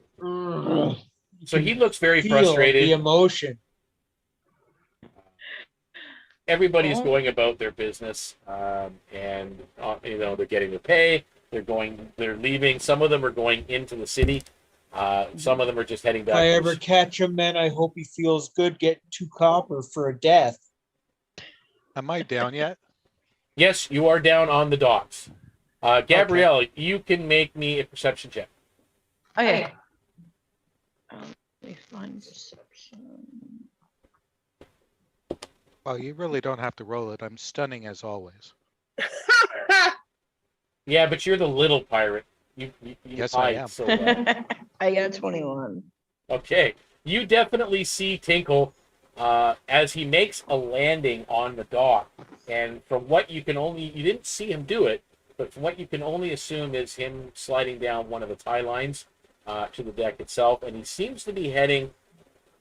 So he looks very feel frustrated. the emotion. everybody's Oh. going about their business, and they're getting their pay. They're leaving. Some of them are going into the city. Some of them are just heading If back. I to ever catch him, man, I hope he feels good getting 2 copper for a death. Am I down yet? Yes, you are down on the docks. Gabrielle, you can make me a perception check. Okay. Let me find perception. Well, you really don't have to roll it. I'm stunning as always. Yeah, but you're the little pirate. You Yes, I hide am. so well. I got 21. Okay, you definitely see Tinkle as he makes a landing on the dock, and from what you didn't see him do it, but from what you can only assume is him sliding down one of the tie lines to the deck itself, and he seems to be heading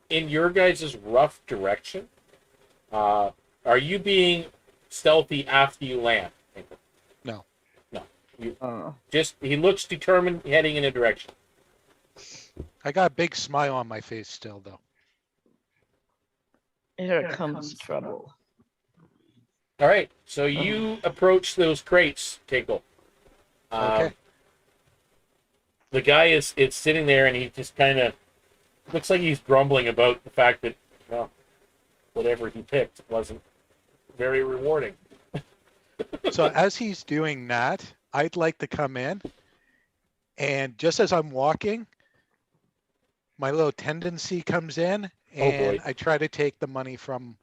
in your guys' rough direction. Are you being stealthy after you land, Tinkle? No. He looks determined heading in a direction. I got a big smile on my face still, though. Here comes trouble. All right, so you approach those crates, Tinkle. Okay. The guy is sitting there, and he just kind of looks like he's grumbling about the fact that, well, whatever he picked wasn't very rewarding. So as he's doing that, I'd like to come in, and just as I'm walking, my little tendency comes in, and I try to take the money from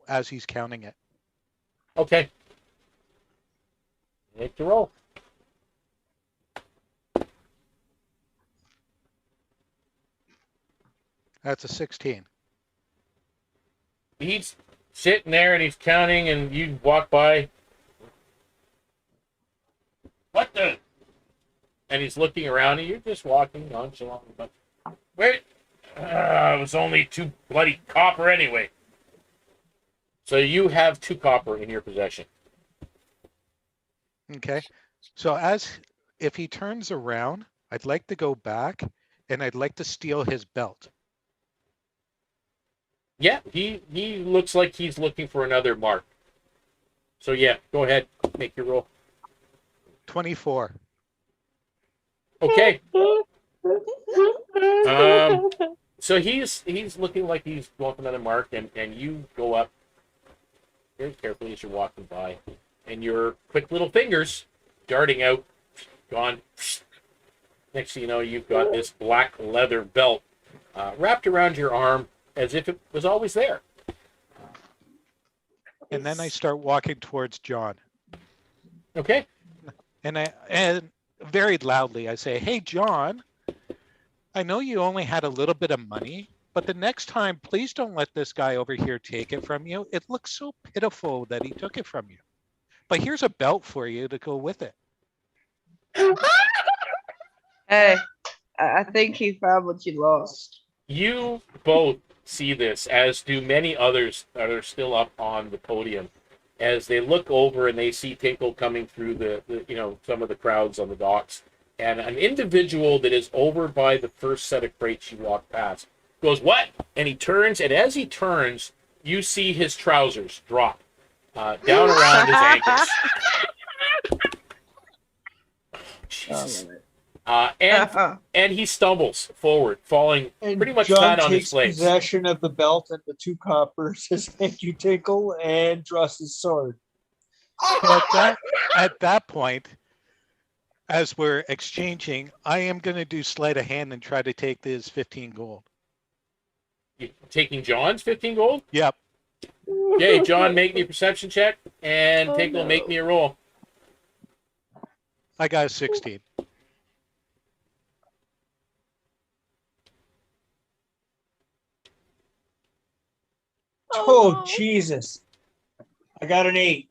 as he's counting it. Okay. Make the roll. That's a 16. He's sitting there and he's counting, and you walk by. What the? And he's looking around, and you're just walking nonchalantly. But wait, it was only 2 bloody copper anyway. So you have 2 copper in your possession. Okay. So if he turns around, I'd like to go back, and I'd like to steal his belt. Yeah, he looks like he's looking for another mark. So yeah, go ahead, make your roll. 24. Okay. So he's looking like he's going for another mark, and you go up very carefully as you're walking by, and your quick little fingers darting out, gone. Next thing you know, you've got this black leather belt wrapped around your arm as if it was always there. And then I start walking towards John. Okay. And very loudly I say, "Hey, John, I know you only had a little bit of money, but the next time, please don't let this guy over here take it from you. It looks so pitiful that he took it from you. But here's a belt for you to go with it." Hey, I think he found what you lost. You both see this, as do many others that are still up on the podium, as they look over and they see Tinkle coming through the some of the crowds on the docks, and an individual that is over by the first set of crates you walk past goes, "What?" And he turns, and as he turns, you see his trousers drop down around his ankles. Jesus. And he stumbles forward, falling And pretty much John flat on his takes legs. possession of the belt and the 2 coppers, says thank you, Tinkle, and draws his sword. At that point, as we're exchanging, I am going to do sleight of hand and try to take this 15 gold. You taking John's 15 gold? Yep. Okay, John, make me a perception check, and Tinkle, make me a roll. I got a 16. Oh, Jesus. I got an 8.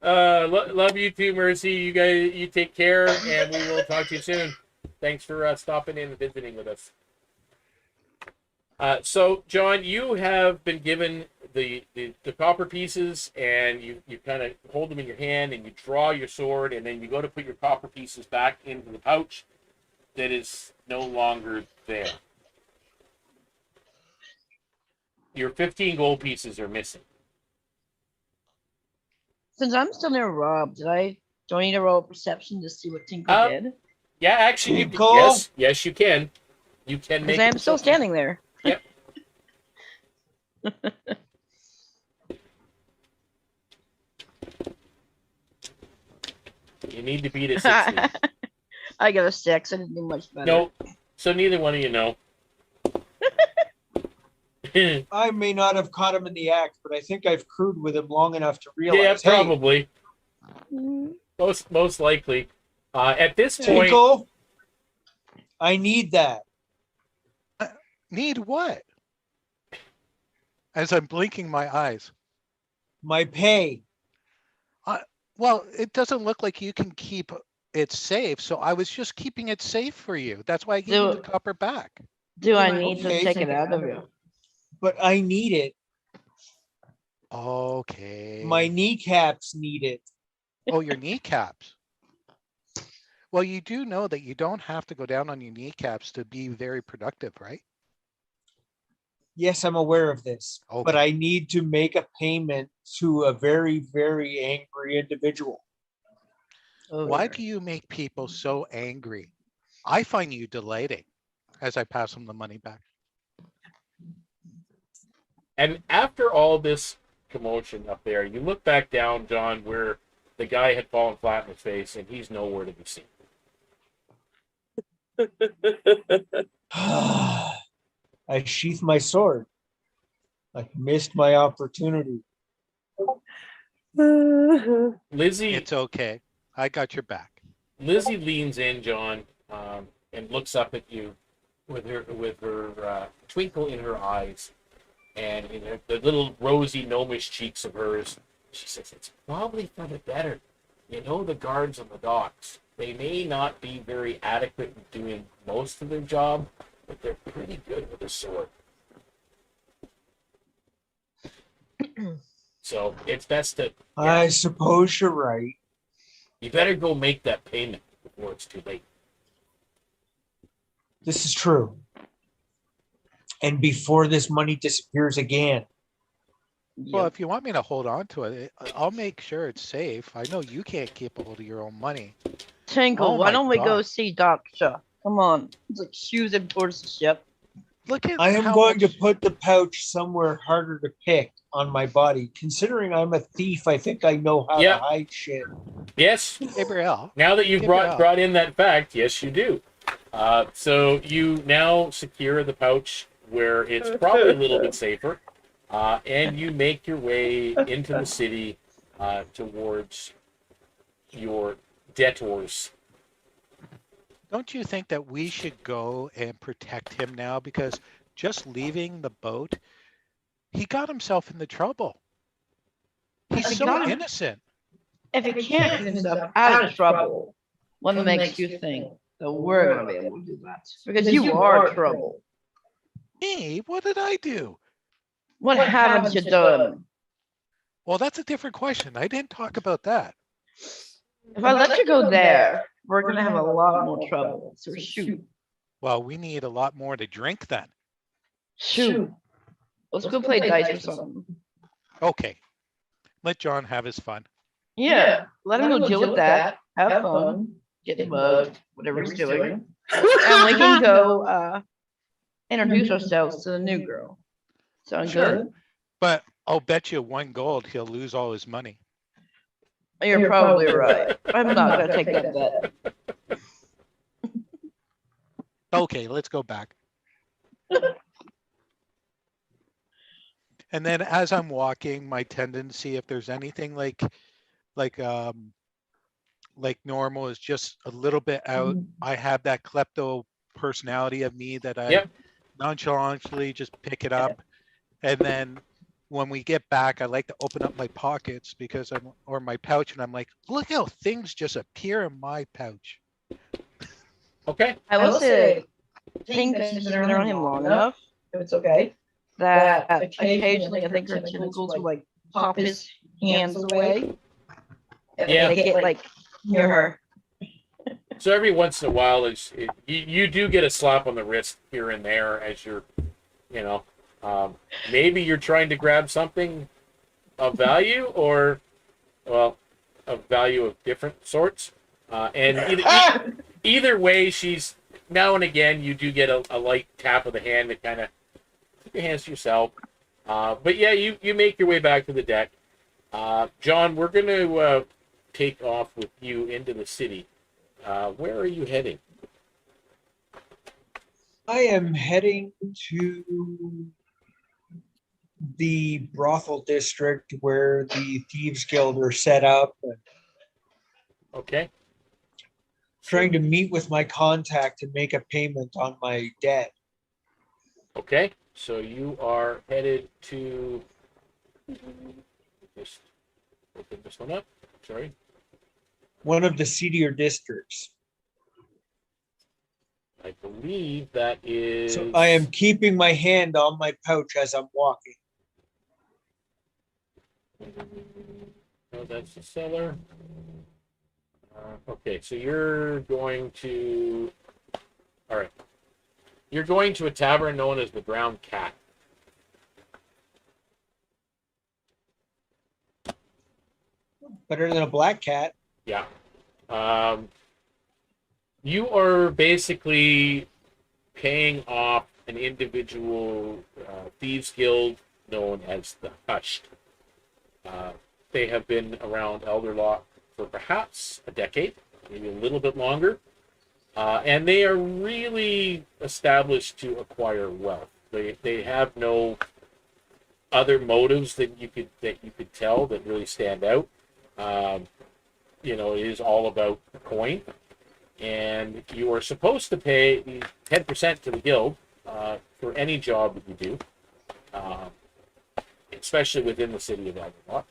Love you too, Mercy. You guys, you take care, and we will talk to you soon. Thanks for stopping in and visiting with us. So, John, you have been given the copper pieces, and you kind of hold them in your hand, and you draw your sword, and then you go to put your copper pieces back into the pouch that is no longer there. Your 15 gold pieces are missing. Since I'm still near Rob, do I need to roll perception to see what Tinkle did? Yeah, actually, you Tinkle? yes, you can. You can make. Because I am still standing there. Yep. You need to beat a 16. I got a 6. I didn't do much better. Nope. So neither one of you know. I may not have caught him in the act, but I think I've crewed with him long enough to realize. Yeah, hey, probably. Most likely. At this point, Tinkle, I need that. Need what? As I'm blinking my eyes. My pay. Well, it doesn't look like you can keep it safe, so I was just keeping it safe for you. That's why I gave you the copper back. Do I need Okay. to take it out of you? But I need it. Okay. My kneecaps need it. Oh, your kneecaps. Well, you do know that you don't have to go down on your kneecaps to be very productive, right? Yes, I'm aware of this, Okay. but I need to make a payment to a very, very angry individual. Why do you make people so angry? I find you delighting as I pass them the money back. and after all this commotion up there, you look back down, John, where the guy had fallen flat in his face, and he's nowhere to be seen. I sheath my sword. I missed my opportunity. Lizzie, It's okay. I got your back. Lizzie leans in, John, and looks up at you with her twinkle in her eyes, and in the little rosy gnomish cheeks of hers. She says, "It's probably for the better. You know, the guards on the docks. They may not be very adequate in doing most of their job, but they're pretty good with a sword. So it's best to. I suppose you're right. You better go make that payment before it's too late." This is true. And before this money disappears again. Well, if you want me to hold on to it, I'll make sure it's safe. I know you can't keep a hold of your own money. Tinkle, Oh why my don't we go God. see Daksha? Come on. It's like shoes him towards the ship. Look at I am how going to much- put the pouch somewhere harder to pick on my body. Considering I'm a thief, I think I know how Yeah. to hide shit. Yes. Gabriele. Now that you've Gabriele. brought in that fact, yes, you do. So you now secure the pouch where it's probably a little bit safer, and you make your way into the city towards your debtors. Don't you think that we should go and protect him now? Because just leaving the boat, he got himself into trouble. He's He so got him- innocent. If he can't get himself out of trouble, what makes you think that we're going to be able to do that? Because you are trouble. Me? What did I do? What haven't you done? Well, that's a different question. I didn't talk about that. If I let you go there, we're going to have a lot more trouble. So shoot. Well, we need a lot more to drink then. Shoot. Let's go play dice or something. Okay. Let John have his fun. Yeah. Let him go deal with that. Have fun. Get mugged. Whatever he's doing. And we can go introduce ourselves to the new girl. Sound good? But I'll bet you 1 gold he'll lose all his money. You're probably right. I'm not going to take that bet. Okay, let's go back. And then as I'm walking, my tendency, if there's anything like normal, is just a little bit out. I have that klepto personality of me that I nonchalantly just pick it up. And then when we get back, I like to open up my pockets or my pouch, and I'm like, look how things just appear in my pouch. Okay. I will say, I think I've been around him long enough, if it's okay, that occasionally I think her tentacles will like pop his hands away. Yeah. They get like near her. So every once in a while, you do get a slap on the wrist here and there as you're, Maybe you're trying to grab something of value, or well, of value of different sorts. And either way, she's now and again you do get a light tap of the hand to kind of keep your hands to yourself. But yeah, you make your way back to the deck. John, we're going to take off with you into the city. Where are you heading? I am heading to the brothel district where the Thieves Guild are set up, and Okay. trying to meet with my contact and make a payment on my debt. Okay. So you are headed to. Just open this one up. Sorry. One of the seedier districts. I believe that is. So I am keeping my hand on my pouch as I'm walking. No, that's the seller. Okay, so you're going to. All right. You're going to a tavern known as the Brown Cat. Better than a black cat. Yeah. You are basically paying off an individual thieves guild known as the Hushed. They have been around Elderlock for perhaps a decade, maybe a little bit longer, and they are really established to acquire wealth. They have no other motives that you could tell that really stand out. It is all about the coin, and you are supposed to pay 10% to the guild for any job that you do, especially within the city of Elderlock.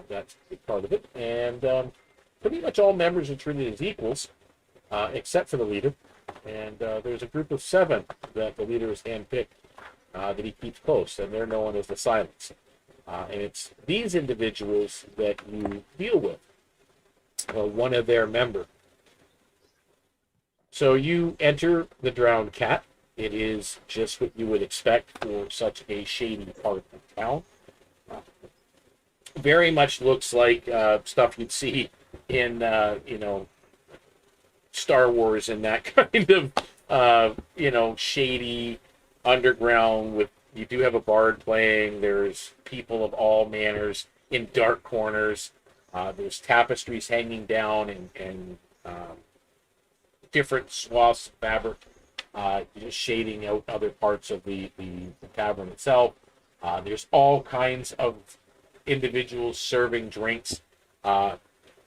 That's a big part of it, and pretty much all members are treated as equals, except for the leader. And there's a group of 7 that the leader is handpicked that he keeps close, and they're known as the Silence. And it's these individuals that you deal with, one of their members. So you enter the Drowned Cat. It is just what you would expect for such a shady part of town. Very much looks like stuff you'd see in, Star Wars and that kind of, shady underground with, you do have a bard playing, there's people of all manners in dark corners, there's tapestries hanging down and different swaths of fabric, just shading out other parts of the tavern itself. There's all kinds of individuals serving drinks,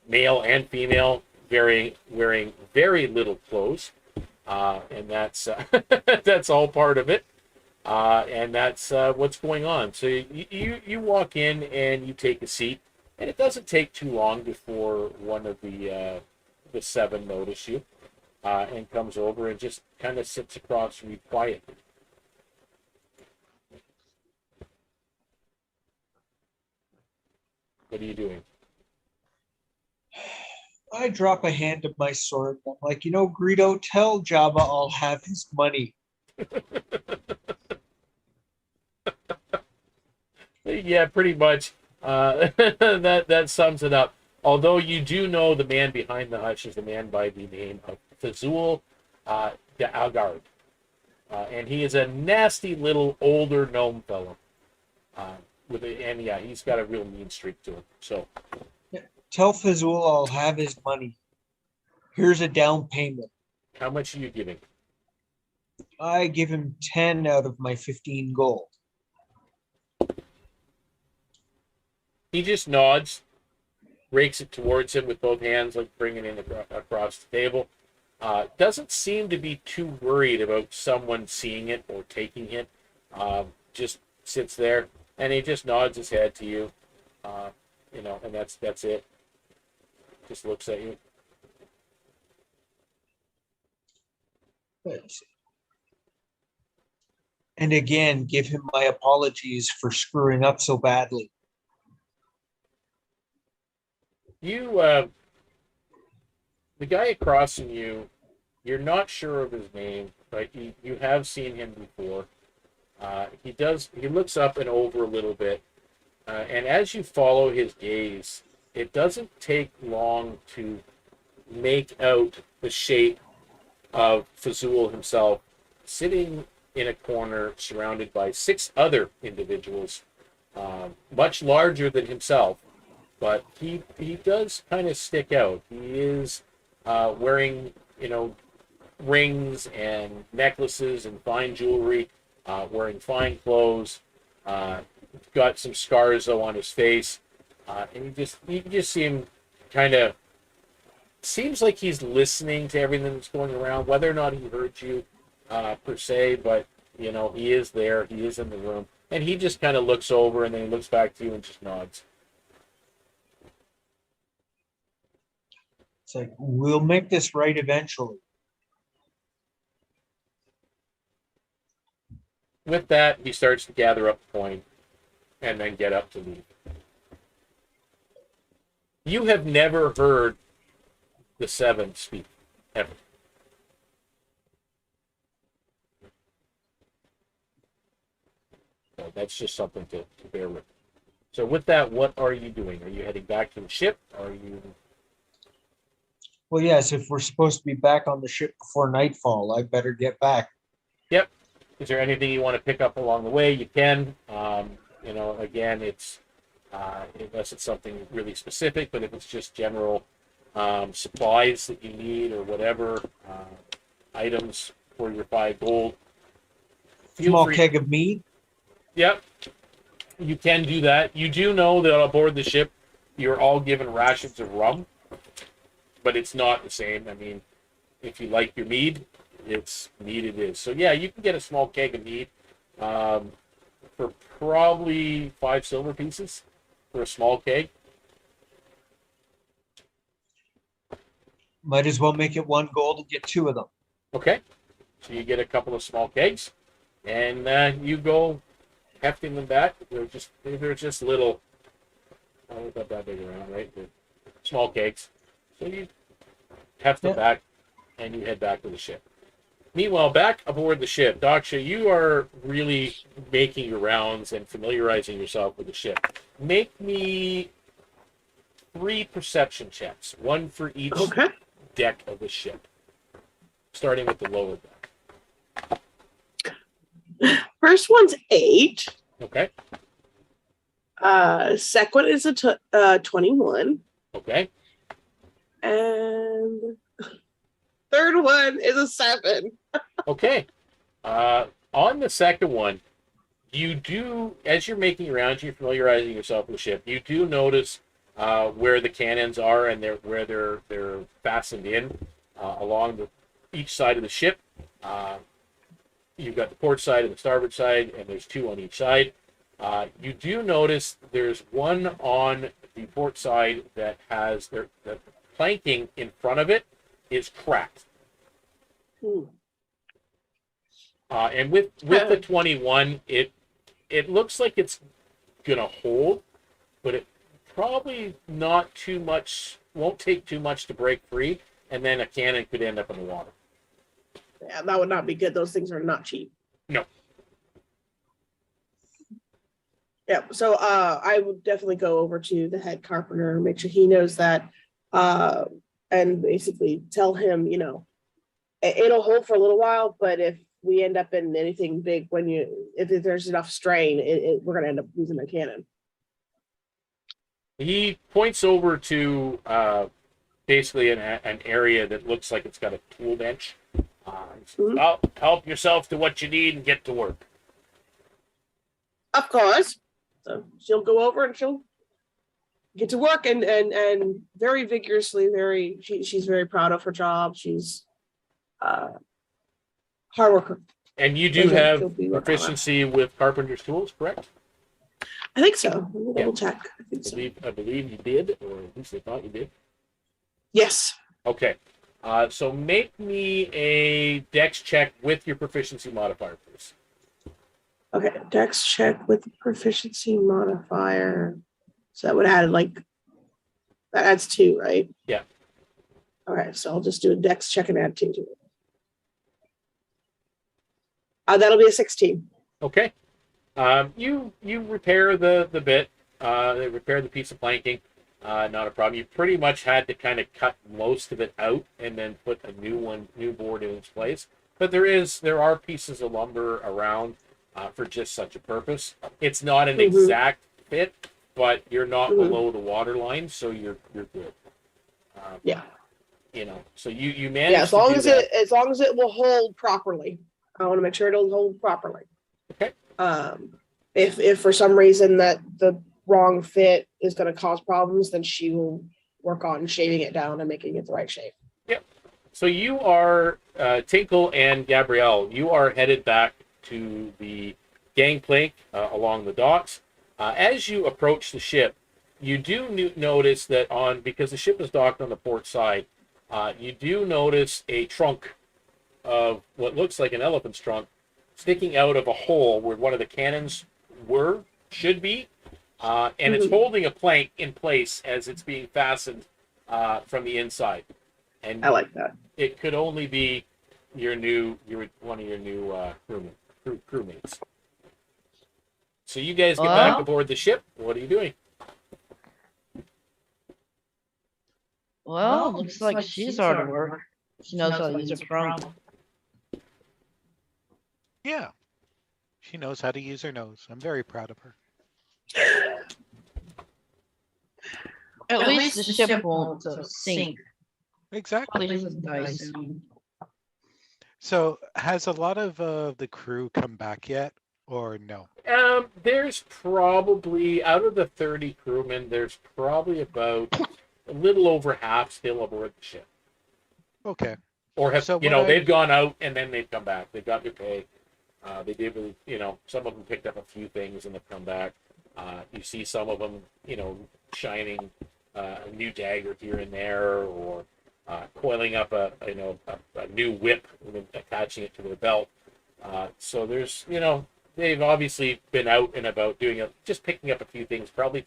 male and female, wearing very little clothes, and that's that's all part of it, and that's what's going on. So you walk in and you take a seat, and it doesn't take too long before one of the 7 notice you, and comes over and just kind of sits across from you quietly. What are you doing? I drop a hand to my sword. I'm like, Greedo, tell Jabba I'll have his money. Yeah, pretty much. That sums it up. Although you do know the man behind the hutch is the man by the name of Fazul Algard. And he is a nasty little older gnome fellow. He's got a real mean streak to him. So Tell Fazul I'll have his money. Here's a down payment. how much are you giving? I give him 10 out of my 15 gold. He just nods, rakes it towards him with both hands, like bringing it across the table. Doesn't seem to be too worried about someone seeing it or taking it. Just sits there, and he just nods his head to you, and that's it. Just looks at you. And again, give him my apologies for screwing up so badly. The guy across from you, you're not sure of his name, but you have seen him before. He looks up and over a little bit, and as you follow his gaze, it doesn't take long to make out the shape of Fazul himself sitting in a corner surrounded by 6 other individuals, much larger than himself, but he does kind of stick out. He is wearing, rings and necklaces and fine jewelry, wearing fine clothes, got some scars though on his face, and you just see him kind of, seems like he's listening to everything that's going around, whether or not he heard you per se, but he is there, he is in the room, and he just kind of looks over and then he looks back to you and just nods. It's like, we'll make this right eventually. With that, he starts to gather up the coin and then get up to leave. You have never heard the 7 speak, ever. So that's just something to bear with. So with that, what are you doing? Are you heading back to the ship? Are you... Well, yes, if we're supposed to be back on the ship before nightfall, I better get back. Yep. Is there anything you want to pick up along the way? You can. Again, it's unless it's something really specific, but if it's just general supplies that you need or whatever, items for your 5 gold. Small keg of meat. Yep. You can do that. You do know that aboard the ship, you're all given rations of rum, but it's not the same. I mean, if you like your mead, it's mead it is. So yeah, you can get a small keg of mead for probably 5 silver pieces for a small keg. Might as well make it 1 gold and get 2 of them. Okay. So you get a couple of small kegs, and you go hefting them back. They're just little, not that big around, right? They're small kegs. So you heft them back, and you head back to the ship. Meanwhile, back aboard the ship, Daksha, you are really making your rounds and familiarizing yourself with the ship. Make me 3 perception checks, 1 for each deck of the ship, starting with the lower deck. First one's 8. Okay. Second is a 21. Okay. And third one is a 7. Okay. On the second one, you do, as you're making your rounds, you're familiarizing yourself with the ship, you do notice where the cannons are and where they're fastened in along each side of the ship. You've got the port side and the starboard side, and there's 2 on each side. You do notice there's one on the port side that has the planking in front of it is cracked. And with the 21, it looks like it's gonna hold, but it probably not too much, won't take too much to break free, and then a cannon could end up in the water. Yeah, that would not be good. Those things are not cheap. No. Yeah, so I would definitely go over to the head carpenter and make sure he knows that, and basically tell him, it'll hold for a little while, but if we end up in anything big, if there's enough strain, we're going to end up losing a cannon. He points over to basically an area that looks like it's got a tool bench. Well, help yourself to what you need and get to work. Of course. So she'll go over and she'll get to work and very vigorously, she's very proud of her job. She's hard worker. And you do have proficiency with carpenter's tools, correct? I think so. Let me double check. I believe you did, or at least I thought you did. Yes. Okay. So make me a dex check with your proficiency modifier, please. Okay, dex check with the proficiency modifier. So that would add that adds 2, right? Yeah. Okay, so I'll just do a dex check and add 2 to it. That'll be a 16. Okay. You repair the bit. They repair the piece of planking. Not a problem. You pretty much had to kind of cut most of it out and then put a new board in its place. But there are pieces of lumber around for just such a purpose. It's not an exact fit, but you're not below the water line, so you're good. Yeah. You know, so you manage. Yeah, as long as it will hold properly. I want to make sure it'll hold properly. Okay. If for some reason that the wrong fit is going to cause problems, then she will work on shaving it down and making it the right shape. Yep. So you are Tinkle and Gabriele. You are headed back to the gangplank along the docks. As you approach the ship, you do notice that because the ship is docked on the port side, you do notice a trunk of what looks like an elephant's trunk sticking out of a hole where one of the cannons should be, and it's holding a plank in place as it's being fastened from the inside. And I like that. it could only be one of your new crewmates. So you guys get back aboard the ship. What are you doing? Well, looks like she's hard to work. She knows how to use her trunk. Yeah. She knows how to use her nose. I'm very proud of her. At least the ship won't sink. Exactly. Probably doesn't die soon. So has a lot of the crew come back yet, or no? There's probably, out of the 30 crewmen, there's probably about a little over half still aboard the ship. Okay. Or have, So they've gone out and then they've come back. They've got their pay. They did, some of them picked up a few things and they've come back. You see some of them, shining a new dagger here and there, or coiling up a new whip and attaching it to their belt. So there's, they've obviously been out and about just picking up a few things, probably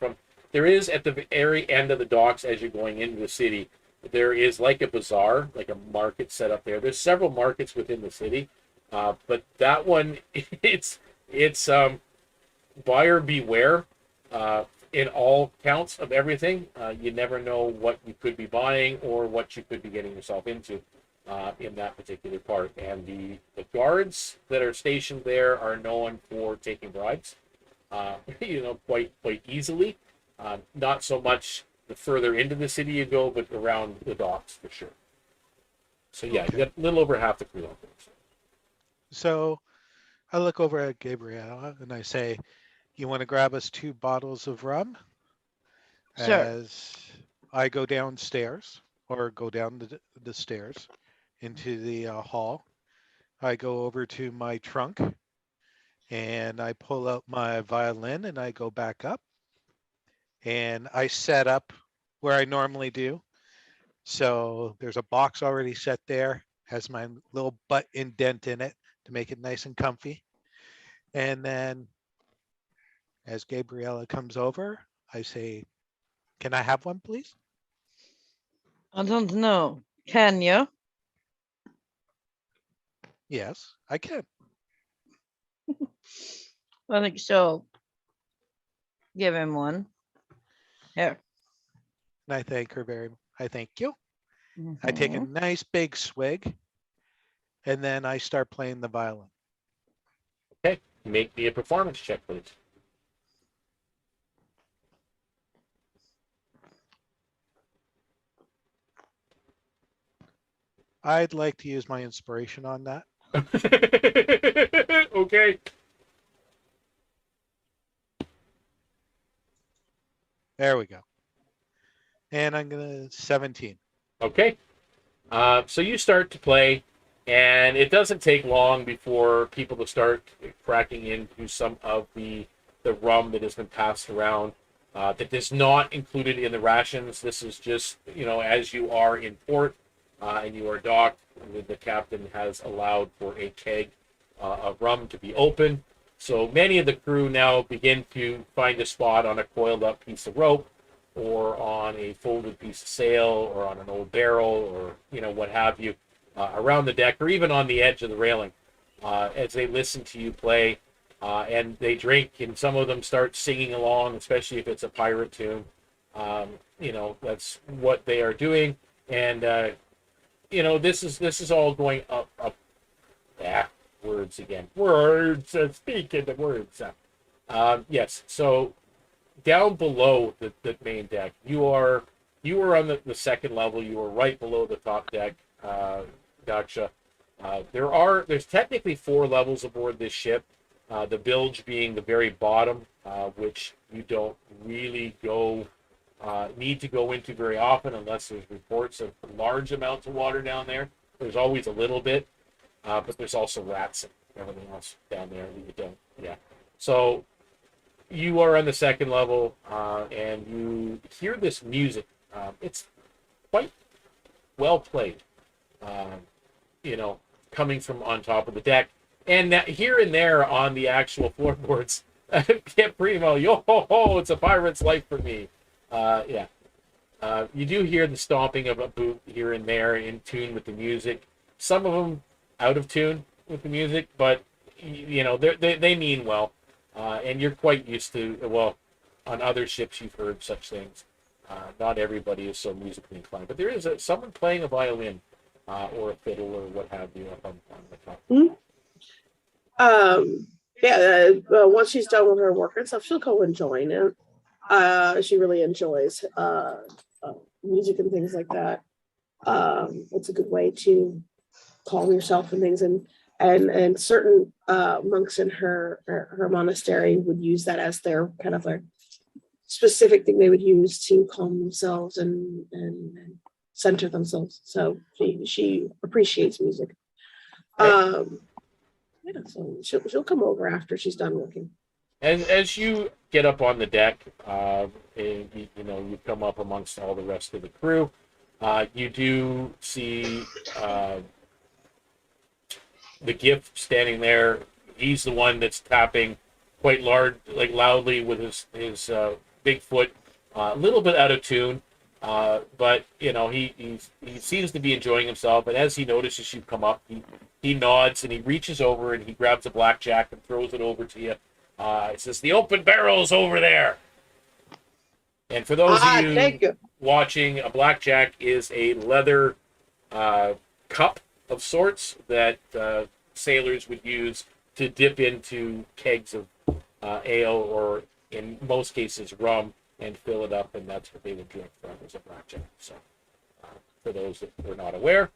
there is at the very end of the docks as you're going into the city, there is like a bazaar, like a market set up there. There's several markets within the city, but that one, it's buyer beware in all counts of everything. You never know what you could be buying or what you could be getting yourself into in that particular part. And the guards that are stationed there are known for taking bribes, quite easily. Not so much the further into the city you go, but around the docks for sure. So yeah, you got a little over half the crew out there. So I look over at Gabriele and I say, you want to grab us 2 bottles of rum? Sure. As I go downstairs, or go down the stairs into the hall, I go over to my trunk and I pull out my violin and I go back up and I set up where I normally do. So there's a box already set there, has my little butt indent in it to make it nice and comfy. And then as Gabriele comes over, I say, can I have one, please? I don't know. Can you? Yes, I can. I think she'll give him one. Here. And I thank you. I take a nice big swig and then I start playing the violin. Okay, make me a performance check, please. I'd like to use my inspiration on that. Okay. There we go. And I'm gonna 17. Okay. So you start to play, and it doesn't take long before people to start cracking into some of the rum that has been passed around. That is not included in the rations. This is just, as you are in port and you are docked, the captain has allowed for a keg of rum to be open. So many of the crew now begin to find a spot on a coiled up piece of rope, or on a folded piece of sail, or on an old barrel, or what have you, around the deck, or even on the edge of the railing, as they listen to you play. and they drink, and some of them start singing along, especially if it's a pirate tune. That's what they are doing, and this is all going up. Yeah, words again. Words. Speaking of words. Yes. So down below the main deck, you are on the second level. You are right below the top deck, Daksha. There's technically 4 levels aboard this ship. The bilge being the very bottom, which you don't really need to go into very often unless there's reports of large amounts of water down there. There's always a little bit, but there's also rats and everything else down there that you don't. Yeah. So you are on the second level, and you hear this music. It's quite well played, coming from on top of the deck. And that here and there on the actual floorboards, get primo, yo ho ho, it's a pirate's life for me. Yeah. You do hear the stomping of a boot here and there in tune with the music. Some of them out of tune with the music, but they mean well. And you're quite used to, well, on other ships you've heard such things. Not everybody is so musically inclined, but there is someone playing a violin or a fiddle or what have you up on the top. Mm-hmm. Once she's done with her work and stuff, she'll go and join it. She really enjoys music and things like that. It's a good way to calm yourself and things, and certain monks in her monastery would use that as their kind of a specific thing they would use to calm themselves and center themselves. So she appreciates music. So she'll come over after she's done working. And as you get up on the deck, and you come up amongst all the rest of the crew, you do see the gift standing there. He's the one that's tapping quite loudly with his big foot, a little bit out of tune, but he seems to be enjoying himself. And as he notices you come up, he nods and he reaches over and he grabs a blackjack and throws it over to you. It says, "The open barrel's over there." And for those of you watching, a blackjack is a leather cup of sorts that sailors would use to dip into kegs of ale, or in most cases rum, and fill it up, and that's what they would drink from as a blackjack. So for those that were not aware.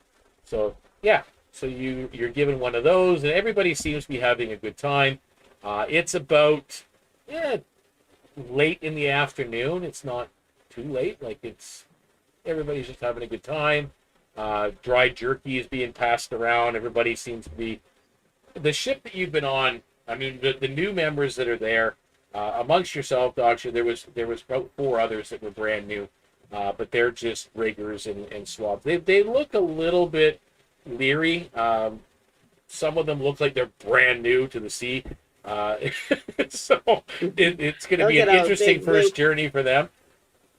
So yeah, so you're given one of those, and everybody seems to be having a good time. It's about late in the afternoon. It's not too late. Everybody's just having a good time. Dry jerky is being passed around. Everybody seems to be. The ship that you've been on, I mean, the new members that are there, amongst yourself, Daksha, there was about 4 others that were brand new, but they're just riggers and swabs. They look a little bit leery. Some of them look like they're brand new to the sea. So it's going to be an interesting first journey for them.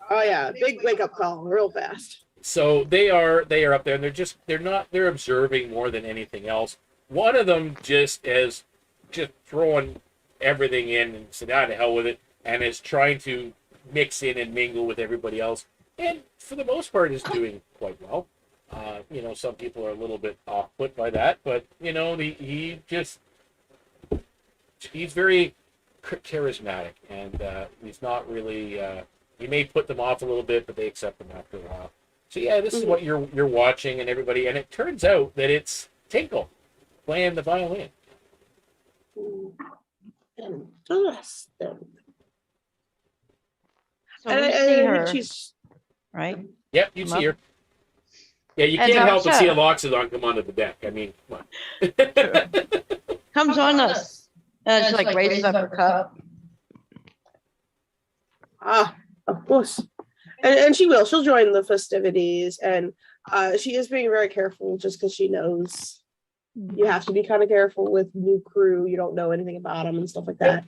Oh yeah, big wake up call, real fast. So they are up there, and they're observing more than anything else. One of them just throwing everything in and said, "Ah, to hell with it," and is trying to mix in and mingle with everybody else, and for the most part is doing quite well. Some people are a little bit off put by that, but he's very charismatic, and he's not really. He may put them off a little bit, but they accept him after a while. So yeah, this is what you're watching, and everybody, and it turns out that it's Tinkle playing the violin. Interesting. So we see her, She's right? Yep, you Come see up. her. Yeah, you And can't help but Daksha. see a Loxodon come onto the deck. I mean, come on. Comes on us. And she raises up her cup. Of course. And she will. She'll join the festivities, and she is being very careful just because she knows you have to be kind of careful with new crew. You don't know anything about them and stuff like that.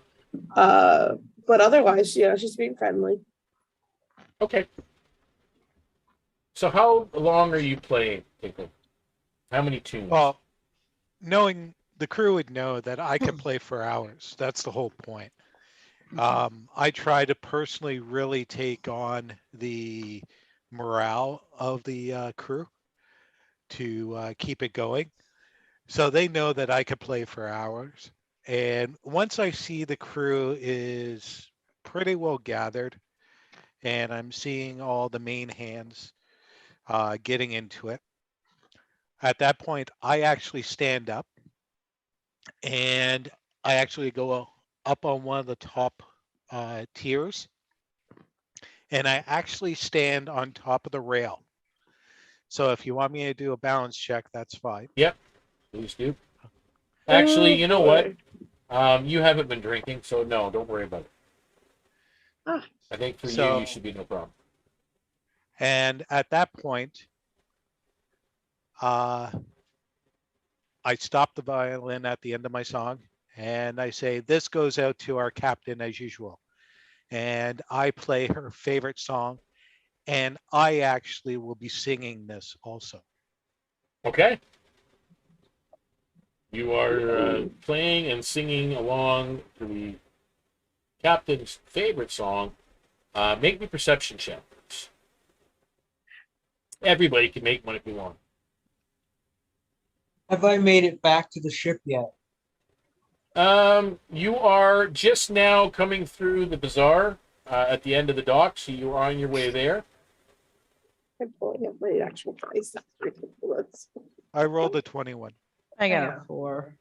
But otherwise, she's being friendly. Okay. So how long are you playing, Tinkle? How many tunes? Well, knowing the crew would know that I could play for hours. That's the whole point. I try to personally really take on the morale of the crew to keep it going. So they know that I could play for hours. And once I see the crew is pretty well gathered and I'm seeing all the main hands getting into it, at that point, I actually stand up and I actually go up on one of the top tiers and I actually stand on top of the rail. So if you want me to do a balance check, that's fine. Yep, please do. Actually, you know what? boy. You haven't been drinking, so no, don't worry about it. Ah. I think for So- you should be no problem. And at that point, I stop the violin at the end of my song and I say, this goes out to our captain as usual. And I play her favorite song. And I actually will be singing this also. Okay. You are playing and singing along to the captain's favorite song. Make me perception checks. Everybody can make one if you want. Have I made it back to the ship yet? You are just now coming through the bazaar at the end of the dock, so you are on your way there. I'm pulling up my actual price. That's ridiculous. I rolled a 21. I got Yeah. a 4.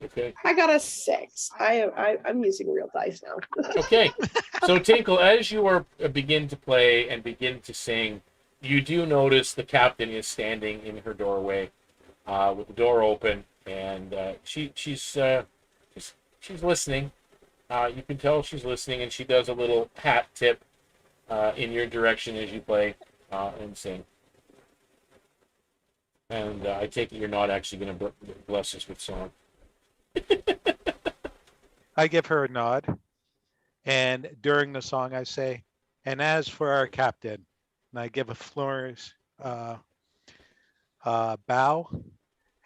Okay. I got a 6. I'm using real dice now. Okay. So Tinkle, as you are begin to play and begin to sing, you do notice the captain is standing in her doorway with the door open, and she's listening. You can tell she's listening, and she does a little hat tip in your direction as you play and sing. And I take it you're not actually going to bless us with song. I give her a nod. And during the song, I say, and as for our captain, and I give a flourish bow,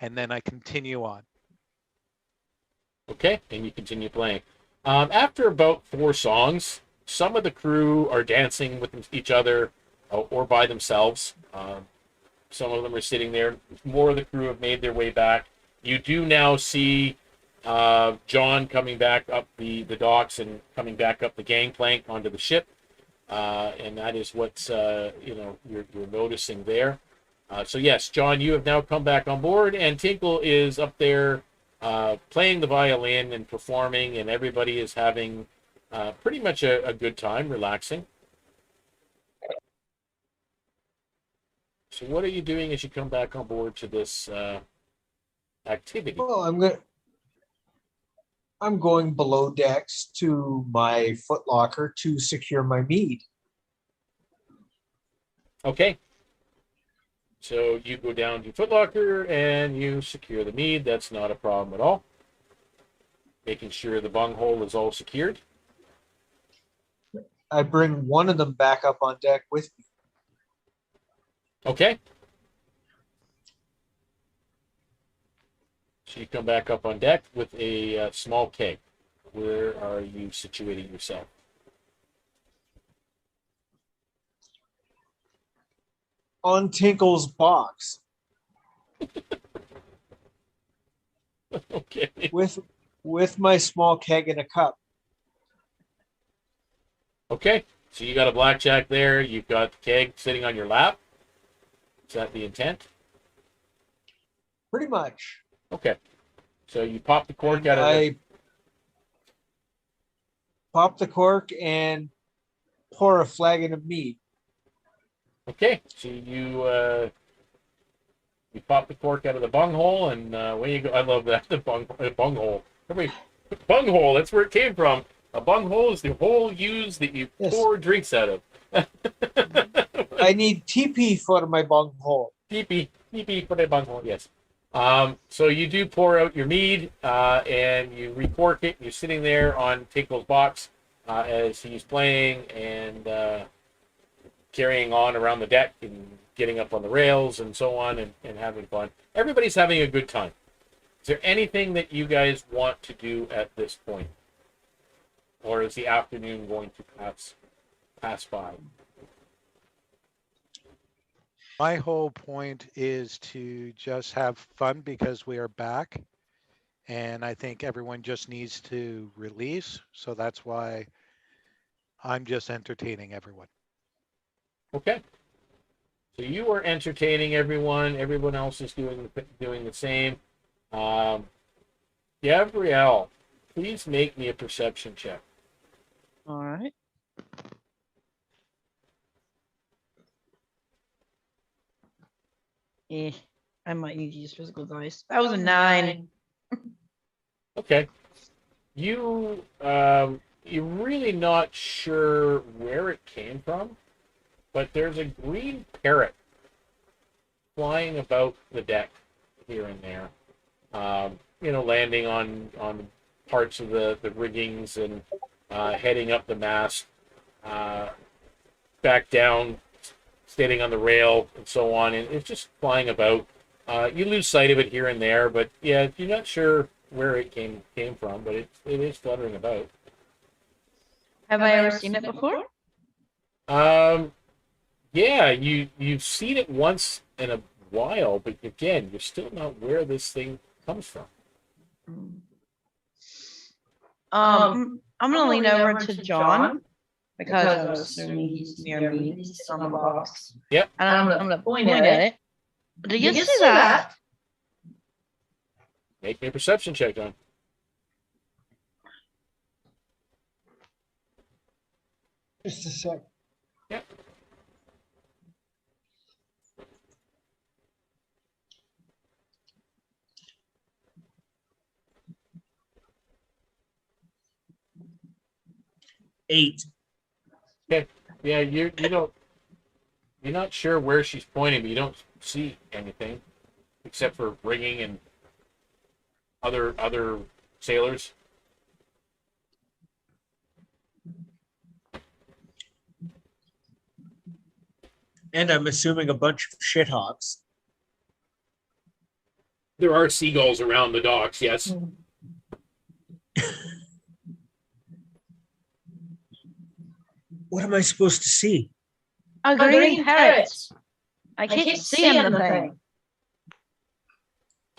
and then I continue on. Okay, and you continue playing. After about 4 songs, some of the crew are dancing with each other or by themselves. Some of them are sitting there. More of the crew have made their way back. You do now see John coming back up the docks and coming back up the gangplank onto the ship, and that is what you're noticing there. So yes, John, you have now come back on board, and Tinkle is up there playing the violin and performing, and everybody is having pretty much a good time, relaxing. So what are you doing as you come back on board to this activity? Well, I'm going below decks to my footlocker to secure my mead. Okay. So you go down to Footlocker and you secure the mead. That's not a problem at all. Making sure the bunghole is all secured. I bring one of them back up on deck with me. Okay. So you come back up on deck with a small keg. Where are you situating yourself? On Tinkle's box Okay. with my small keg and a cup. Okay. So you got a blackjack there. You've got the keg sitting on your lap. Is that the intent? Pretty much. Okay. So you pop the cork And out of I pop the cork and pour a flagon of mead. Okay, so you pop the cork out of the bunghole, and away you go. I love that, the bunghole. Bunghole, that's where it came from. A bunghole is the hole used that you Yes. pour drinks out of. I need TP for my bunghole. TP for the bunghole, yes. So you do pour out your mead, and you recork it. You're sitting there on Tinkle's box as he's playing and carrying on around the deck and getting up on the rails and so on and having fun. Everybody's having a good time. Is there anything that you guys want to do at this point? Or is the afternoon going to pass by? My whole point is to just have fun because we are back. And I think everyone just needs to release. So that's why I'm just entertaining everyone. Okay. So you are entertaining everyone. Everyone else is doing the same. Gabriele, please make me a perception check. All right. I might need to use physical dice. That was a 9. Okay. You're really not sure where it came from, but there's a green parrot flying about the deck here and there. Landing on parts of the riggings and heading up the mast, back down, standing on the rail, and so on. And it's just flying about. You lose sight of it here and there, but yeah, you're not sure where it came from, but it is fluttering about. Have I ever seen it before? Yeah, you've seen it once in a while, but again, you're still not where this thing comes from. I'm gonna lean over to John because I'm assuming he's near me. He's on the box. Yep. And I'm gonna point at it. Do you see that? Make me a perception check, John. Just a sec. Yep. Eight. Okay. Yeah, you're not sure where she's pointing, but you don't see anything except for rigging and other sailors. And I'm assuming a bunch of shithawks. There are seagulls around the docks, yes. What am I supposed to see? A green parrot. I keep seeing the thing.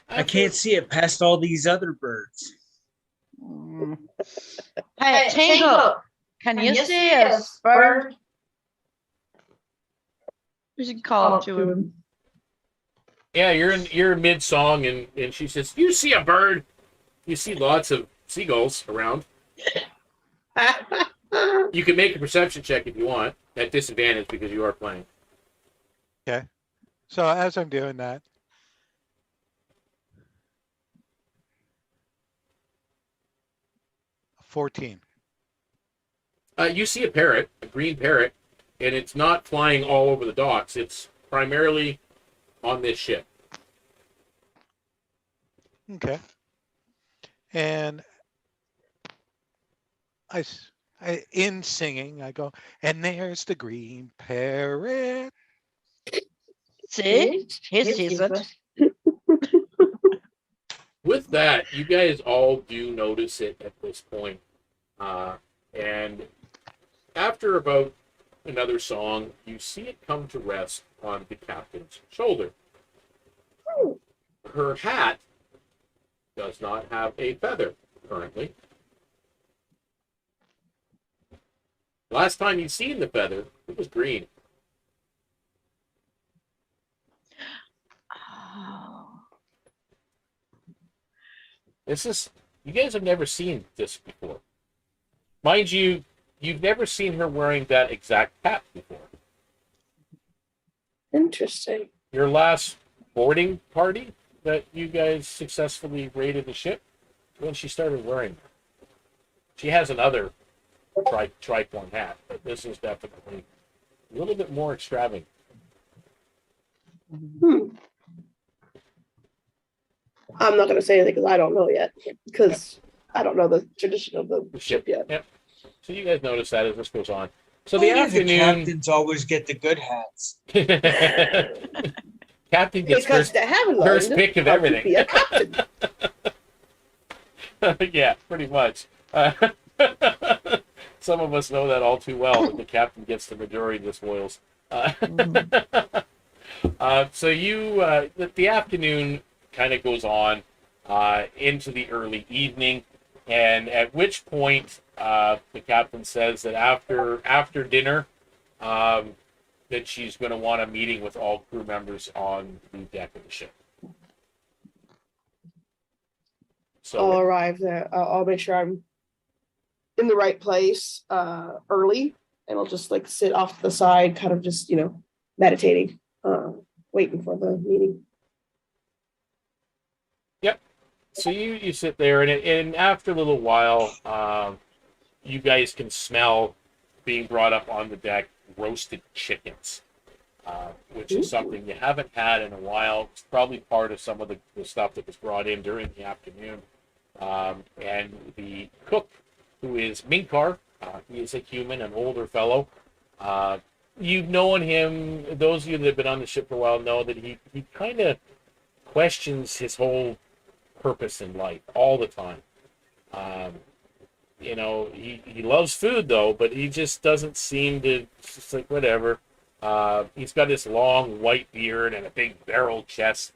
I can't see it past all these other birds. Hey, Tinkle, can you see a bird? We should call up to him. Yeah, you're mid song and she says, "You see a bird?" You see lots of seagulls around. You can make a perception check if you want, at disadvantage because you are playing. Okay. So as I'm doing that, $14. You see a parrot, a green parrot, and it's not flying all over the docks. It's primarily on this ship. Okay. And in singing, I go, and there's the green parrot. See? He sees it. With that, you guys all do notice it at this point. And after about another song, you see it come to rest on the captain's shoulder. Her hat does not have a feather currently. Last time you seen the feather, it was green. Oh. You guys have never seen this before. Mind you, you've never seen her wearing that exact hat before. Interesting. Your last boarding party that you guys successfully raided the ship, when she started wearing it. She has another tricorn hat, but this is definitely a little bit more extravagant. I'm not going to say anything because I don't know yet, because I don't know the tradition of the ship yet. Yep. So you guys notice that as this goes on. So Only the afternoon, captains always get the good hats. Captain gets Because first they haven't learned pick of how to everything. be a captain. Yeah, pretty much. Some of us know that all too well, that the captain gets the majority of the spoils. Mhm. So the afternoon kind of goes on into the early evening, and at which point the captain says that after dinner, that she's going to want a meeting with all crew members on the deck of the ship. I'll So arrive there. I'll make sure I'm in the right place early, and I'll just like sit off to the side, kind of just meditating, waiting for the meeting. yep. So you sit there, and after a little while, you guys can smell being brought up on the deck roasted chickens, which is something you haven't had in a while. It's probably part of some of the stuff that was brought in during the afternoon. And the cook, who is Minkar, he is a human, an older fellow. You've known him, those of you that have been on the ship for a while know that he kind of questions his whole purpose in life all the time. He loves food though, but he just doesn't seem to, it's just like whatever. He's got this long white beard and a big barrel chest.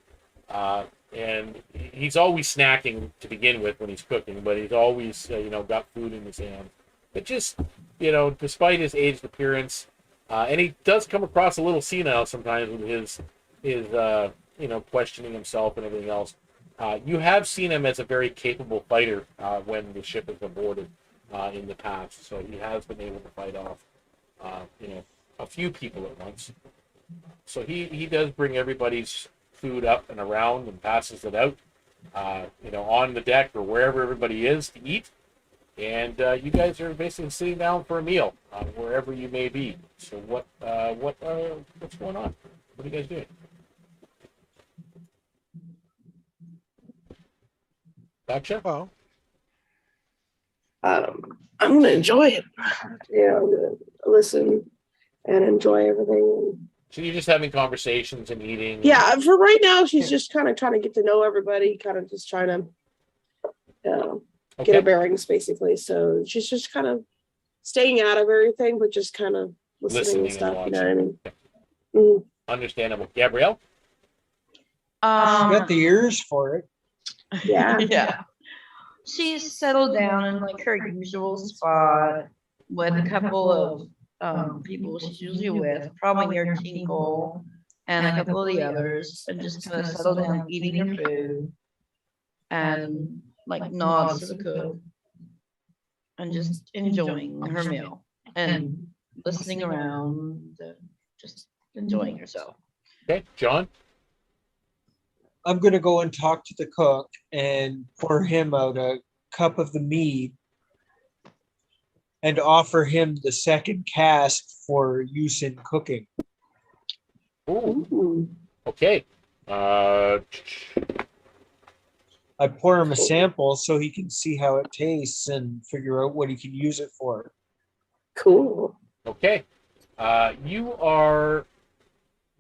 And he's always snacking to begin with when he's cooking, but he's always, got food in his hand. But just, despite his aged appearance, and he does come across a little senile sometimes with his questioning himself and everything else. You have seen him as a very capable fighter when the ship is aborted in the past. So he has been able to fight off, a few people at once. So he does bring everybody's food up and around and passes it out, on the deck or wherever everybody is to eat. And you guys are basically sitting down for a meal wherever you may be. So what's going on? What are you guys doing? Daksha? Well, I'm gonna enjoy it. Yeah, I'm gonna listen and enjoy everything. So you're just having conversations and eating? Yeah, for right now, she's just kind of trying to get to know everybody, kind of just trying to get her bearings, basically. So she's just kind of staying out of everything, but just kind of listening and stuff. You know what I mean? Mm. Understandable. Gabriele? Got the ears for it. Yeah. Yeah. She's settled down in like her usual spot with a couple of people she's usually with, probably near Tinkle and a couple of the others, and just kind of settled down eating her food and like nods to the cook and just enjoying her meal and listening around, just enjoying herself. Okay. John? I'm going to go and talk to the cook and pour him out a cup of the mead and offer him the second cask for use in cooking. Ooh. Okay. I pour him a sample so he can see how it tastes and figure out what he can use it for. Cool. Okay. You are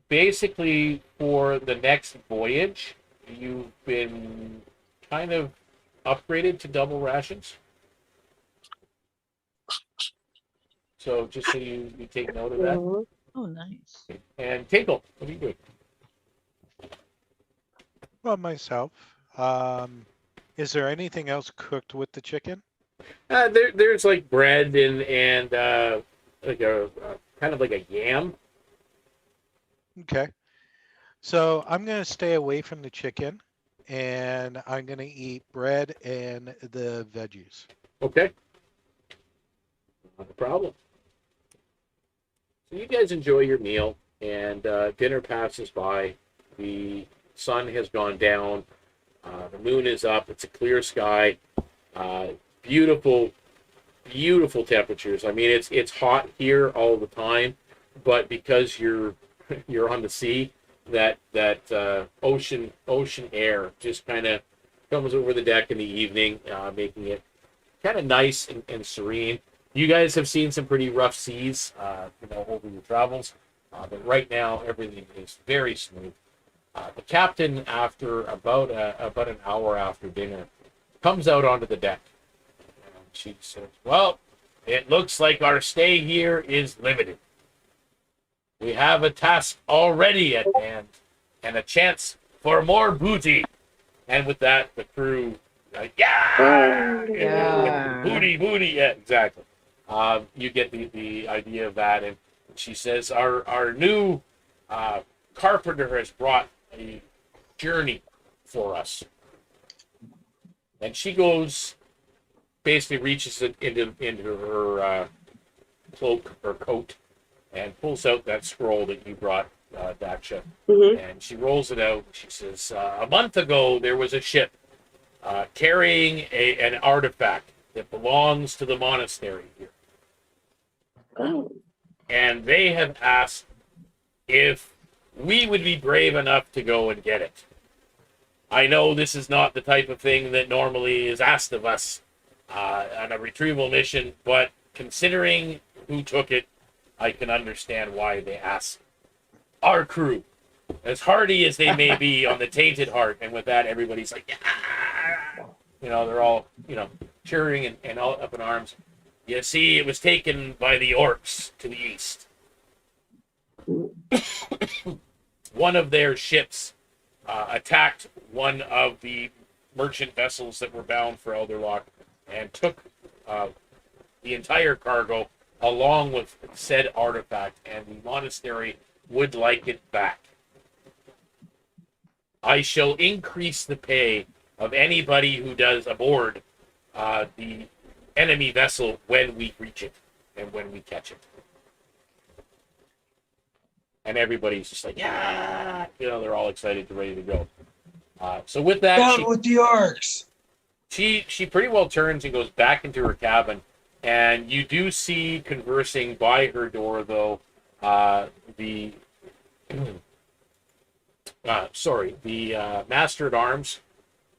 basically, for the next voyage, you've been kind of upgraded to double rations. So just so you take note of that. Oh, nice. And Tinkle, what are you doing? well, myself. Is there anything else cooked with the chicken? There's like bread and like a kind of like a yam. Okay. So I'm going to stay away from the chicken and I'm going to eat bread and the veggies. Okay. Not a problem. So you guys enjoy your meal, and dinner passes by. The sun has gone down. The moon is up. It's a clear sky. Beautiful, beautiful temperatures. I mean, it's hot here all the time, but because you're on the sea, that ocean air just kind of comes over the deck in the evening, making it kind of nice and serene. You guys have seen some pretty rough seas, over your travels, but right now everything is very smooth. The captain, after about an hour after dinner, comes out onto the deck. And she says, well, it looks like our stay here is limited. We have a task already at hand and a chance for more booty. And with that, the crew, Yeah. booty, yeah, exactly. You get the idea of that. And she says, our new carpenter has brought a journey for us. And she goes, basically reaches it into her cloak or coat and pulls out that scroll that you brought, Daksha. Mhm. And she rolls it out. She says, a month ago, there was a ship carrying an artifact that belongs to the monastery here. Oh. And they have asked if we would be brave enough to go and get it. I know this is not the type of thing that normally is asked of us on a retrieval mission, but considering who took it, I can understand why they asked our crew, as hardy as they may be on the Tainted Heart. And with that, everybody's like, yeah! You know, they're all, cheering and all up in arms. You see, it was taken by the orcs to the east. One of their ships attacked one of the merchant vessels that were bound for Elderlock and took the entire cargo along with said artifact, and the monastery would like it back. I shall increase the pay of anybody who does aboard the enemy vessel when we reach it and when we catch it. And everybody's just like, yeah, they're all excited and ready to go. So with that, Down with the orcs. she pretty well turns and goes back into her cabin, and you do see conversing by her door, though, the master at arms,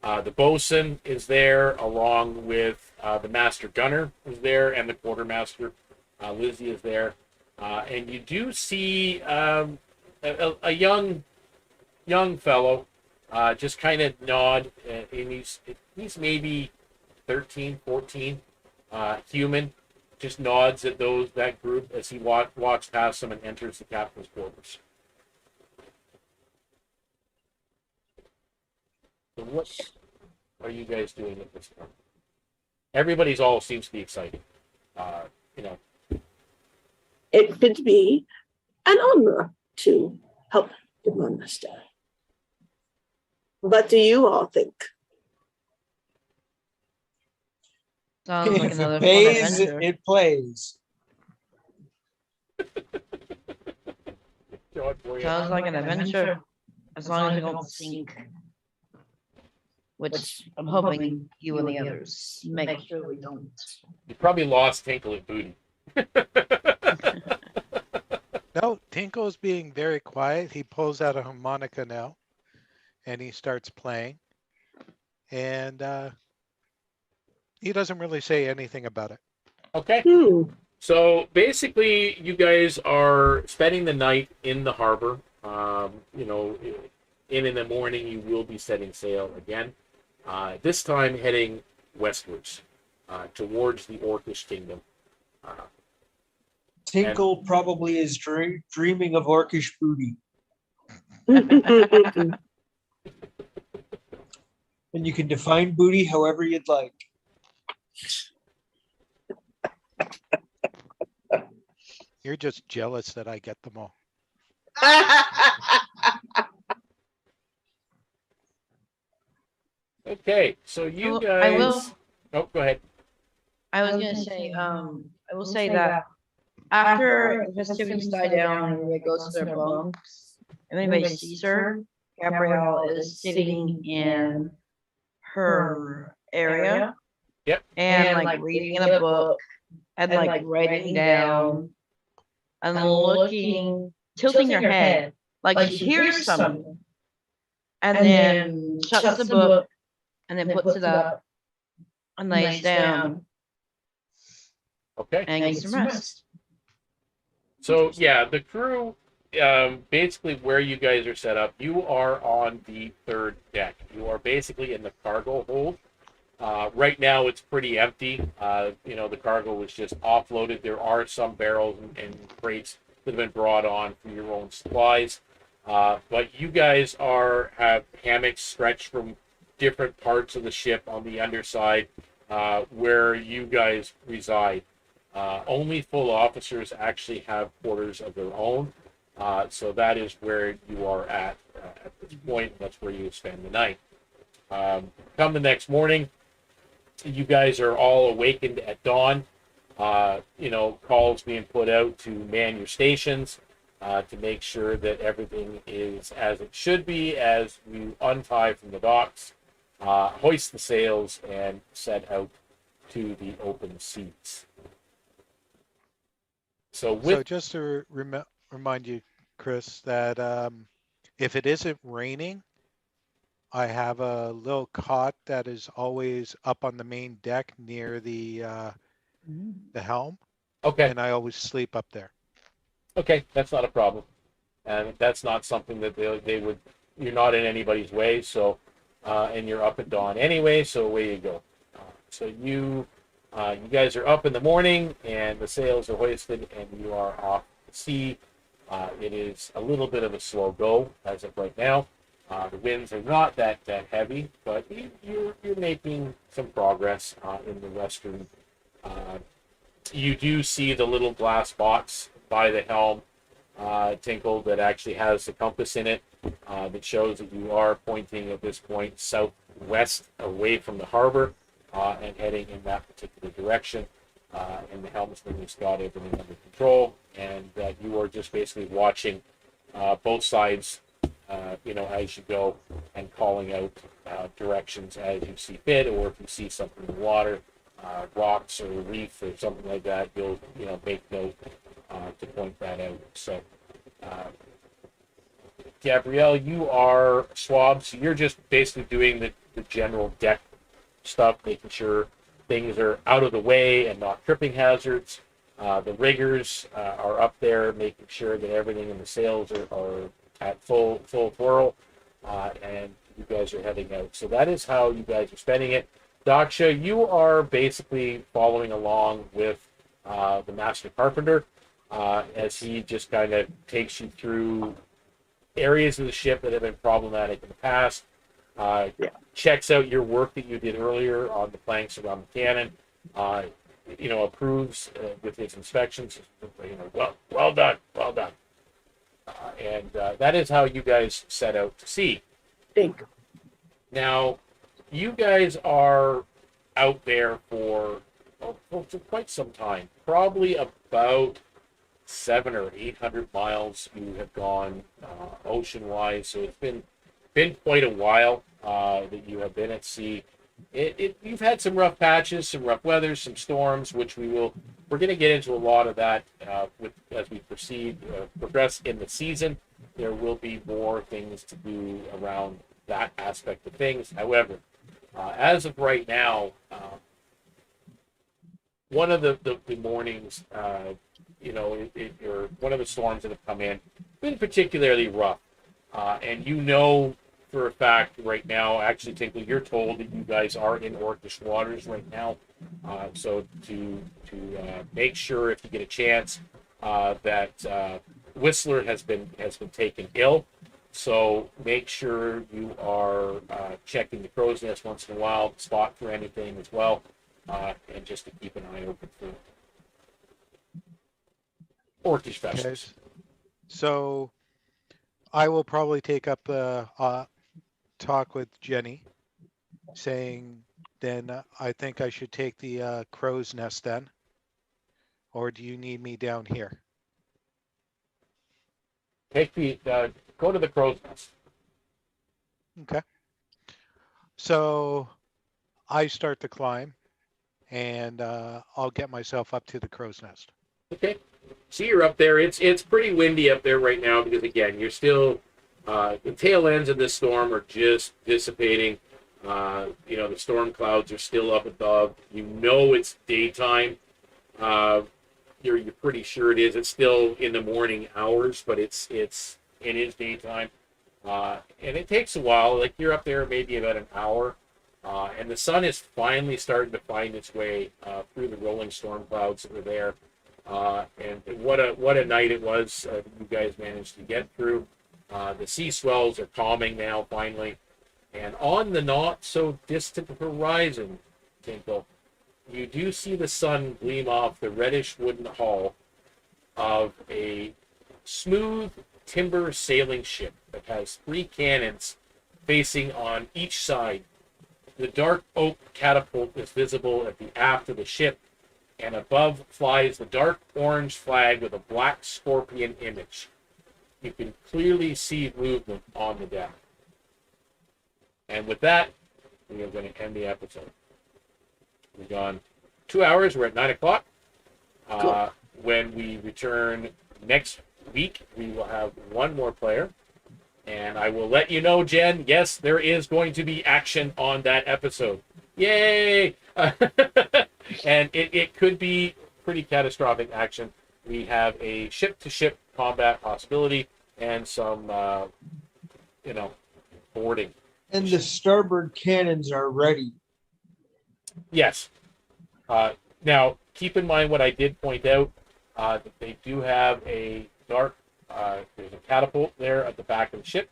the bosun is there, along with the master gunner is there, and the quartermaster, Lizzie, is there. And you do see a young fellow just kind of nod, and he's maybe 13, 14, human, just nods at that group as he walks past them and enters the captain's quarters. So what are you guys doing at this point? Everybody's all seems to be excited. It could be an honor to help the monastery. What do you all think? Sounds like If another it fun pays, adventure. it plays. Sounds like an adventure, as long as we don't sink. Which I'm hoping you and the others make sure we don't. You probably lost Tinkle at booty. No, Tinkle's being very quiet. He pulls out a harmonica now, and he starts playing. And he doesn't really say anything about it. Okay. So basically, you guys are spending the night in the harbor. In the morning, you will be setting sail again. This time heading westwards towards the Orcish kingdom. Tinkle probably is dreaming of orcish booty. And you can define booty however you'd like. You're just jealous that I get them all. Okay, so you Well, guys. I will- Oh, go ahead. I was gonna say, I will say that after the festivities die down and everybody goes to their bunks, and anybody sees her, Gabrielle is sitting in her area. Yep. And like reading in a book and like writing down and looking, tilting her head like she hears something. And then shuts the book and then puts it up and lays down Okay. and gets some rest. So yeah, the crew, basically where you guys are set up, you are on the third deck. You are basically in the cargo hold. Right now, it's pretty empty. The cargo was just offloaded. There are some barrels and crates that have been brought on for your own supplies. But you guys have hammocks stretched from different parts of the ship on the underside where you guys reside. Only full officers actually have quarters of their own. So that is where you are at this point. That's where you spend the night. Come the next morning, you guys are all awakened at dawn. Calls being put out to man your stations to make sure that everything is as it should be as you untie from the docks, hoist the sails, and set out to the open seas. So just to remind you, Chris, that if it isn't raining, I have a little cot that is always up on the main deck near the helm. Okay. And I always sleep up there. Okay, that's not a problem. And that's not something that they would, you're not in anybody's way, so, and you're up at dawn anyway, so away you go. So you guys are up in the morning, and the sails are hoisted, and you are off to sea. It is a little bit of a slow go as of right now. The winds are not that heavy, but you're making some progress in the western. You do see the little glass box by the helm, Tinkle, that actually has the compass in it that shows that you are pointing at this point southwest away from the harbor and heading in that particular direction. And the helmsman has got everything under control, and that you are just basically watching both sides as you go and calling out directions as you see fit, or if you see something in the water, rocks or reef or something like that, you'll make note to point that out. So, Gabriele, you are swabbed, so you're just basically doing the general deck stuff, making sure things are out of the way and not tripping hazards. The riggers are up there, making sure that everything in the sails are at full whirl, and you guys are heading out. So that is how you guys are spending it. Daksha, you are basically following along with the master carpenter as he just kind of takes you through areas of the ship that have been problematic in the past. Checks out your work that you did earlier on the planks around the cannon. Approves with his inspections. Well done. And that is how you guys set out to sea. Thank you. Now, you guys are out there for quite some time. Probably about 700 or 800 miles you have gone ocean-wise. So it's been quite a while that you have been at sea. You've had some rough patches, some rough weather, some storms, which we're going to get into a lot of that as we progress in the season. There will be more things to do around that aspect of things. However, as of right now, one of the mornings, or one of the storms that have come in, been particularly rough, and for a fact right now, actually, Tinkle, you're told that you guys are in Orcish waters right now. So to make sure, if you get a chance, that Whistler has been taken ill. So make sure you are checking the crow's nest once in a while, spot for anything as well, and just to keep an eye open for Orcish vessels. Okay. So I will probably take up the talk with Jenny, saying then I think I should take the crow's nest then, or do you need me down here? Go to the crow's nest. Okay. So I start to climb, and I'll get myself up to the crow's nest. Okay. So you're up there. It's pretty windy up there right now because, again, you're still the tail ends of this storm are just dissipating. The storm clouds are still up above. It's daytime. You're pretty sure it is. It's still in the morning hours, but it is daytime. And it takes a while. Like, you're up there maybe about an hour And the sun is finally starting to find its way through the rolling storm clouds that were there. And what a night it was that you guys managed to get through. The sea swells are calming now, finally. And on the not so distant horizon, Tinkle, you do see the sun gleam off the reddish wooden hull of a smooth timber sailing ship that has 3 cannons facing on each side. The dark oak catapult is visible at the aft of the ship, and above flies the dark orange flag with a black scorpion image. You can clearly see movement on the deck. And with that, we are going to end the episode. We've gone 2 hours. We're at 9 o'clock. Cool. When we return next week, we will have one more player. And I will let you know, Jen, yes, there is going to be action on that episode. Yay! And it could be pretty catastrophic action. We have a ship-to-ship combat possibility and some, boarding. And the starboard cannons are ready. Yes. Now, keep in mind what I did point out, that they do have a dark, there's a catapult there at the back of the ship,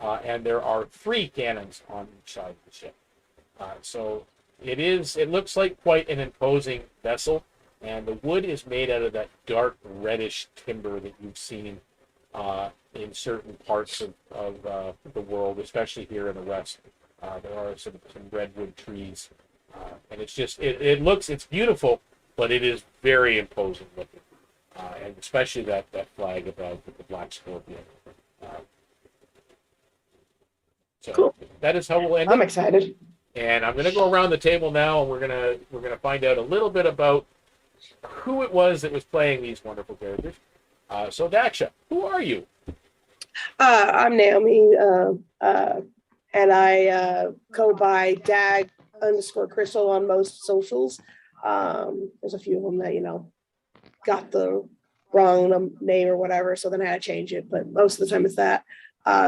and there are 3 cannons on each side of the ship. So it looks like quite an imposing vessel, and the wood is made out of that dark reddish timber that you've seen in certain parts of the world, especially here in the West. There are some redwood trees. And it's just, it's beautiful, but it is very imposing looking. And especially that flag above with the black scorpion. So Cool. that is how we'll end I'm it. excited. And I'm going to go around the table now, and we're gonna find out a little bit about who it was that was playing these wonderful characters. So Daksha, who are you? I'm Naomi, and I go by Dag_Crystal on most socials. There's a few of them that, got the wrong name or whatever, so then I had to change it, but most of the time it's that.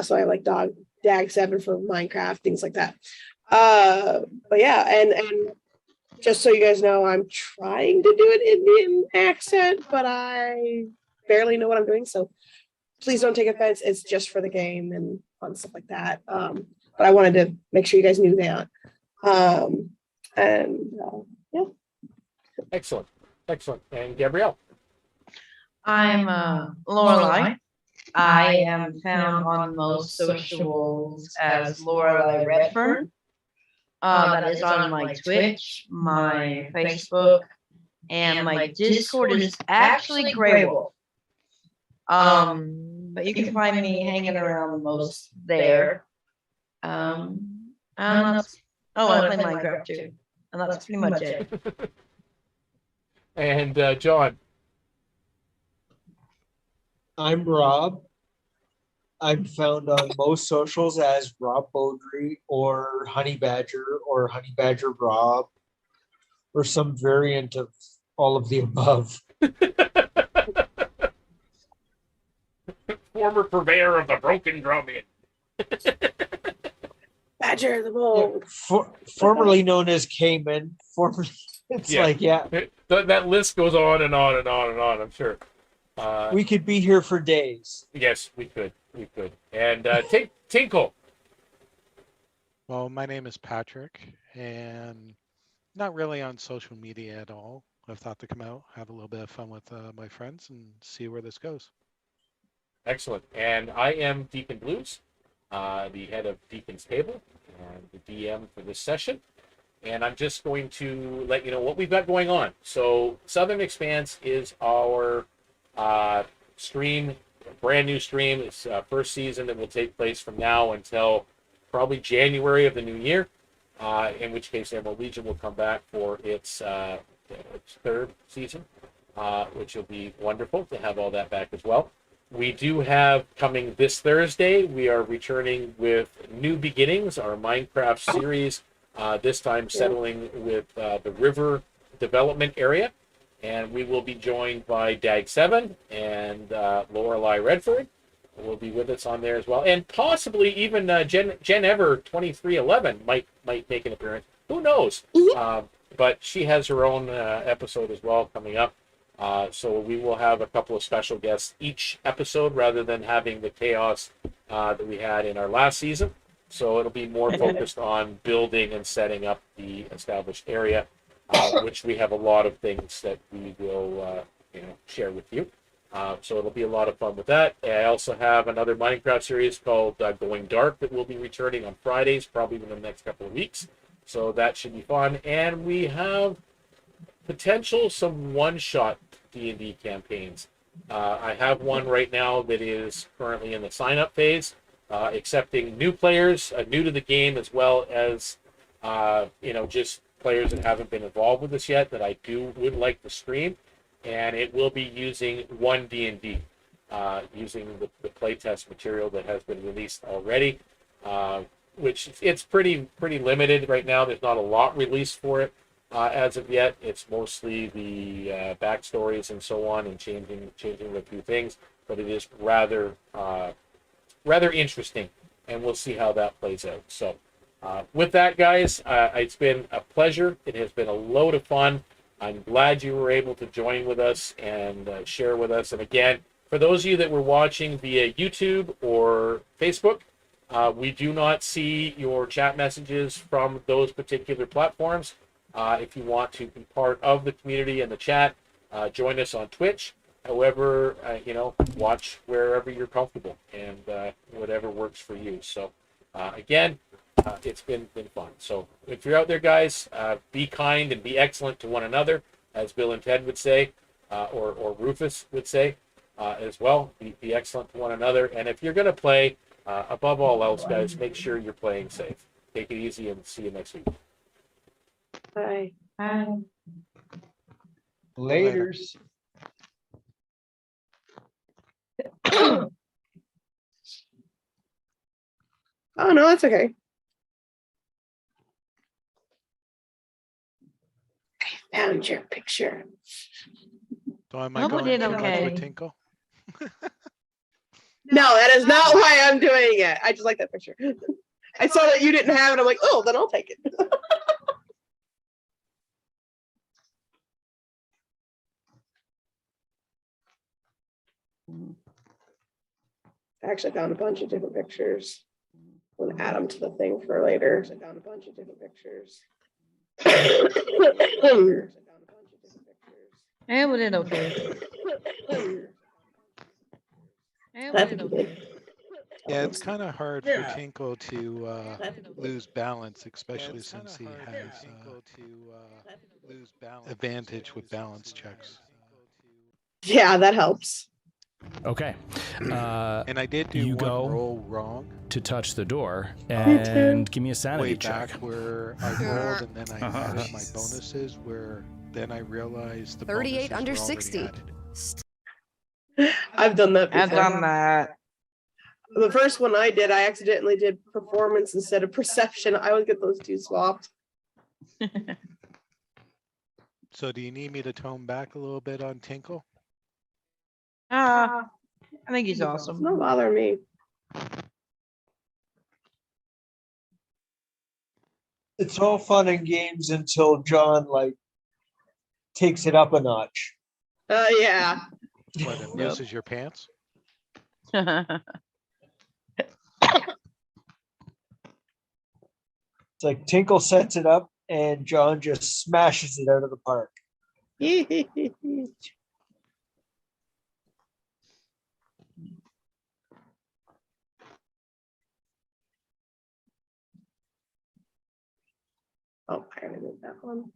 So I like Dag7 for Minecraft, things like that. But yeah, and just so you guys know, I'm trying to do an Indian accent, but I barely know what I'm doing, so please don't take offense. It's just for the game and fun stuff like that. But I wanted to make sure you guys knew that. Yeah. Excellent. And Gabriele? I'm Lorelai. I am found on most socials as Lorelai Redfern. That is on my Twitch, my Facebook, and my Discord is actually Grey Wolf. But you can find me hanging around most there. And that's, I play Minecraft too. And that's pretty much it. And John? I'm Rob. I'm found on most socials as Rob Beaudry or Honey Badger or Honey Badger Rob or some variant of all of the above. Former purveyor of the broken drum in. Badger the Bull. Formerly known as Cayman. That list goes on and on and on and on, I'm sure. We could be here for days. Yes, we could. And Tinkle. Well, my name is Patrick, and not really on social media at all. I've thought to come out, have a little bit of fun with my friends, and see where this goes. Excellent. And I am Deacon Blues, the head of DeaconsTable and the DM for this session. And I'm just going to let you know what we've got going on. So Southern Expanse is our stream, brand new stream. It's first season that will take place from now until probably January of the new year, in which case Emerald Legion will come back for its 3rd season, which will be wonderful to have all that back as well. We do have coming this Thursday, we are returning with New Beginnings, our Minecraft series, this time settling with the river development area. And we will be joined by Dag7 and Lorelai Redford. will be with us on there as well, and possibly even Jen Ever 2311 might make an appearance. Who knows? But she has her own episode as well coming up. So we will have a couple of special guests each episode rather than having the chaos that we had in our last season. So it'll be more focused on building and setting up the established area, which we have a lot of things that we will share with you. So it'll be a lot of fun with that. I also have another Minecraft series called Going Dark that will be returning on Fridays, probably within the next couple of weeks. So that should be fun. And we have potential some one-shot D&D campaigns. I have one right now that is currently in the sign-up phase, accepting new players, new to the game, as well as just players that haven't been involved with this yet that I would like to stream. And it will be using one D&D, using the playtest material that has been released already, which it's pretty limited right now. There's not a lot released for it as of yet. It's mostly the backstories and so on, and changing a few things. But it is rather interesting, and we'll see how that plays out. So, with that, guys, it's been a pleasure. It has been a load of fun. I'm glad you were able to join with us and share with us. And again, for those of you that were watching via YouTube or Facebook, we do not see your chat messages from those particular platforms. If you want to be part of the community and the chat, join us on Twitch. However, watch wherever you're comfortable and whatever works for you. So, again, it's been fun. So if you're out there, guys, be kind and be excellent to one another, as Bill and Ted would say, or Rufus would say as well. Be excellent to one another. And if you're going to play, above all else, guys, make sure you're playing safe. Take it easy and see you next week. Bye. Laters. Oh no, that's okay. I found your picture. So am I I hope it going did too much okay. with Tinkle? No, that is not why I'm doing it. I just like that picture. I saw that you didn't have it. I'm like, oh, then I'll take it. I actually found a bunch of different pictures. I'm gonna add them to the thing for later. I found a bunch of different pictures. And we did okay. And we did okay. Yeah, it's kind of hard Yeah. for Tinkle to lose balance, especially since he has advantage with balance checks. Yeah, that helps. Okay. And I did do you one go roll wrong to touch the door and give me a sanity way back check. where I rolled and then I added my bonuses, where then I realized the 38 bonuses under were already 60. added. I've done that before. I've done that. The first one I did, I accidentally did performance instead of perception. I would get those two swapped. So do you need me to tone back a little bit on Tinkle? I think he's It's awesome. not bothering me. It's all fun and games until John takes it up a notch. Yeah. What, it misses your pants? It's like Tinkle sets it up and John just smashes it out of the park. Oh, I gotta move that one.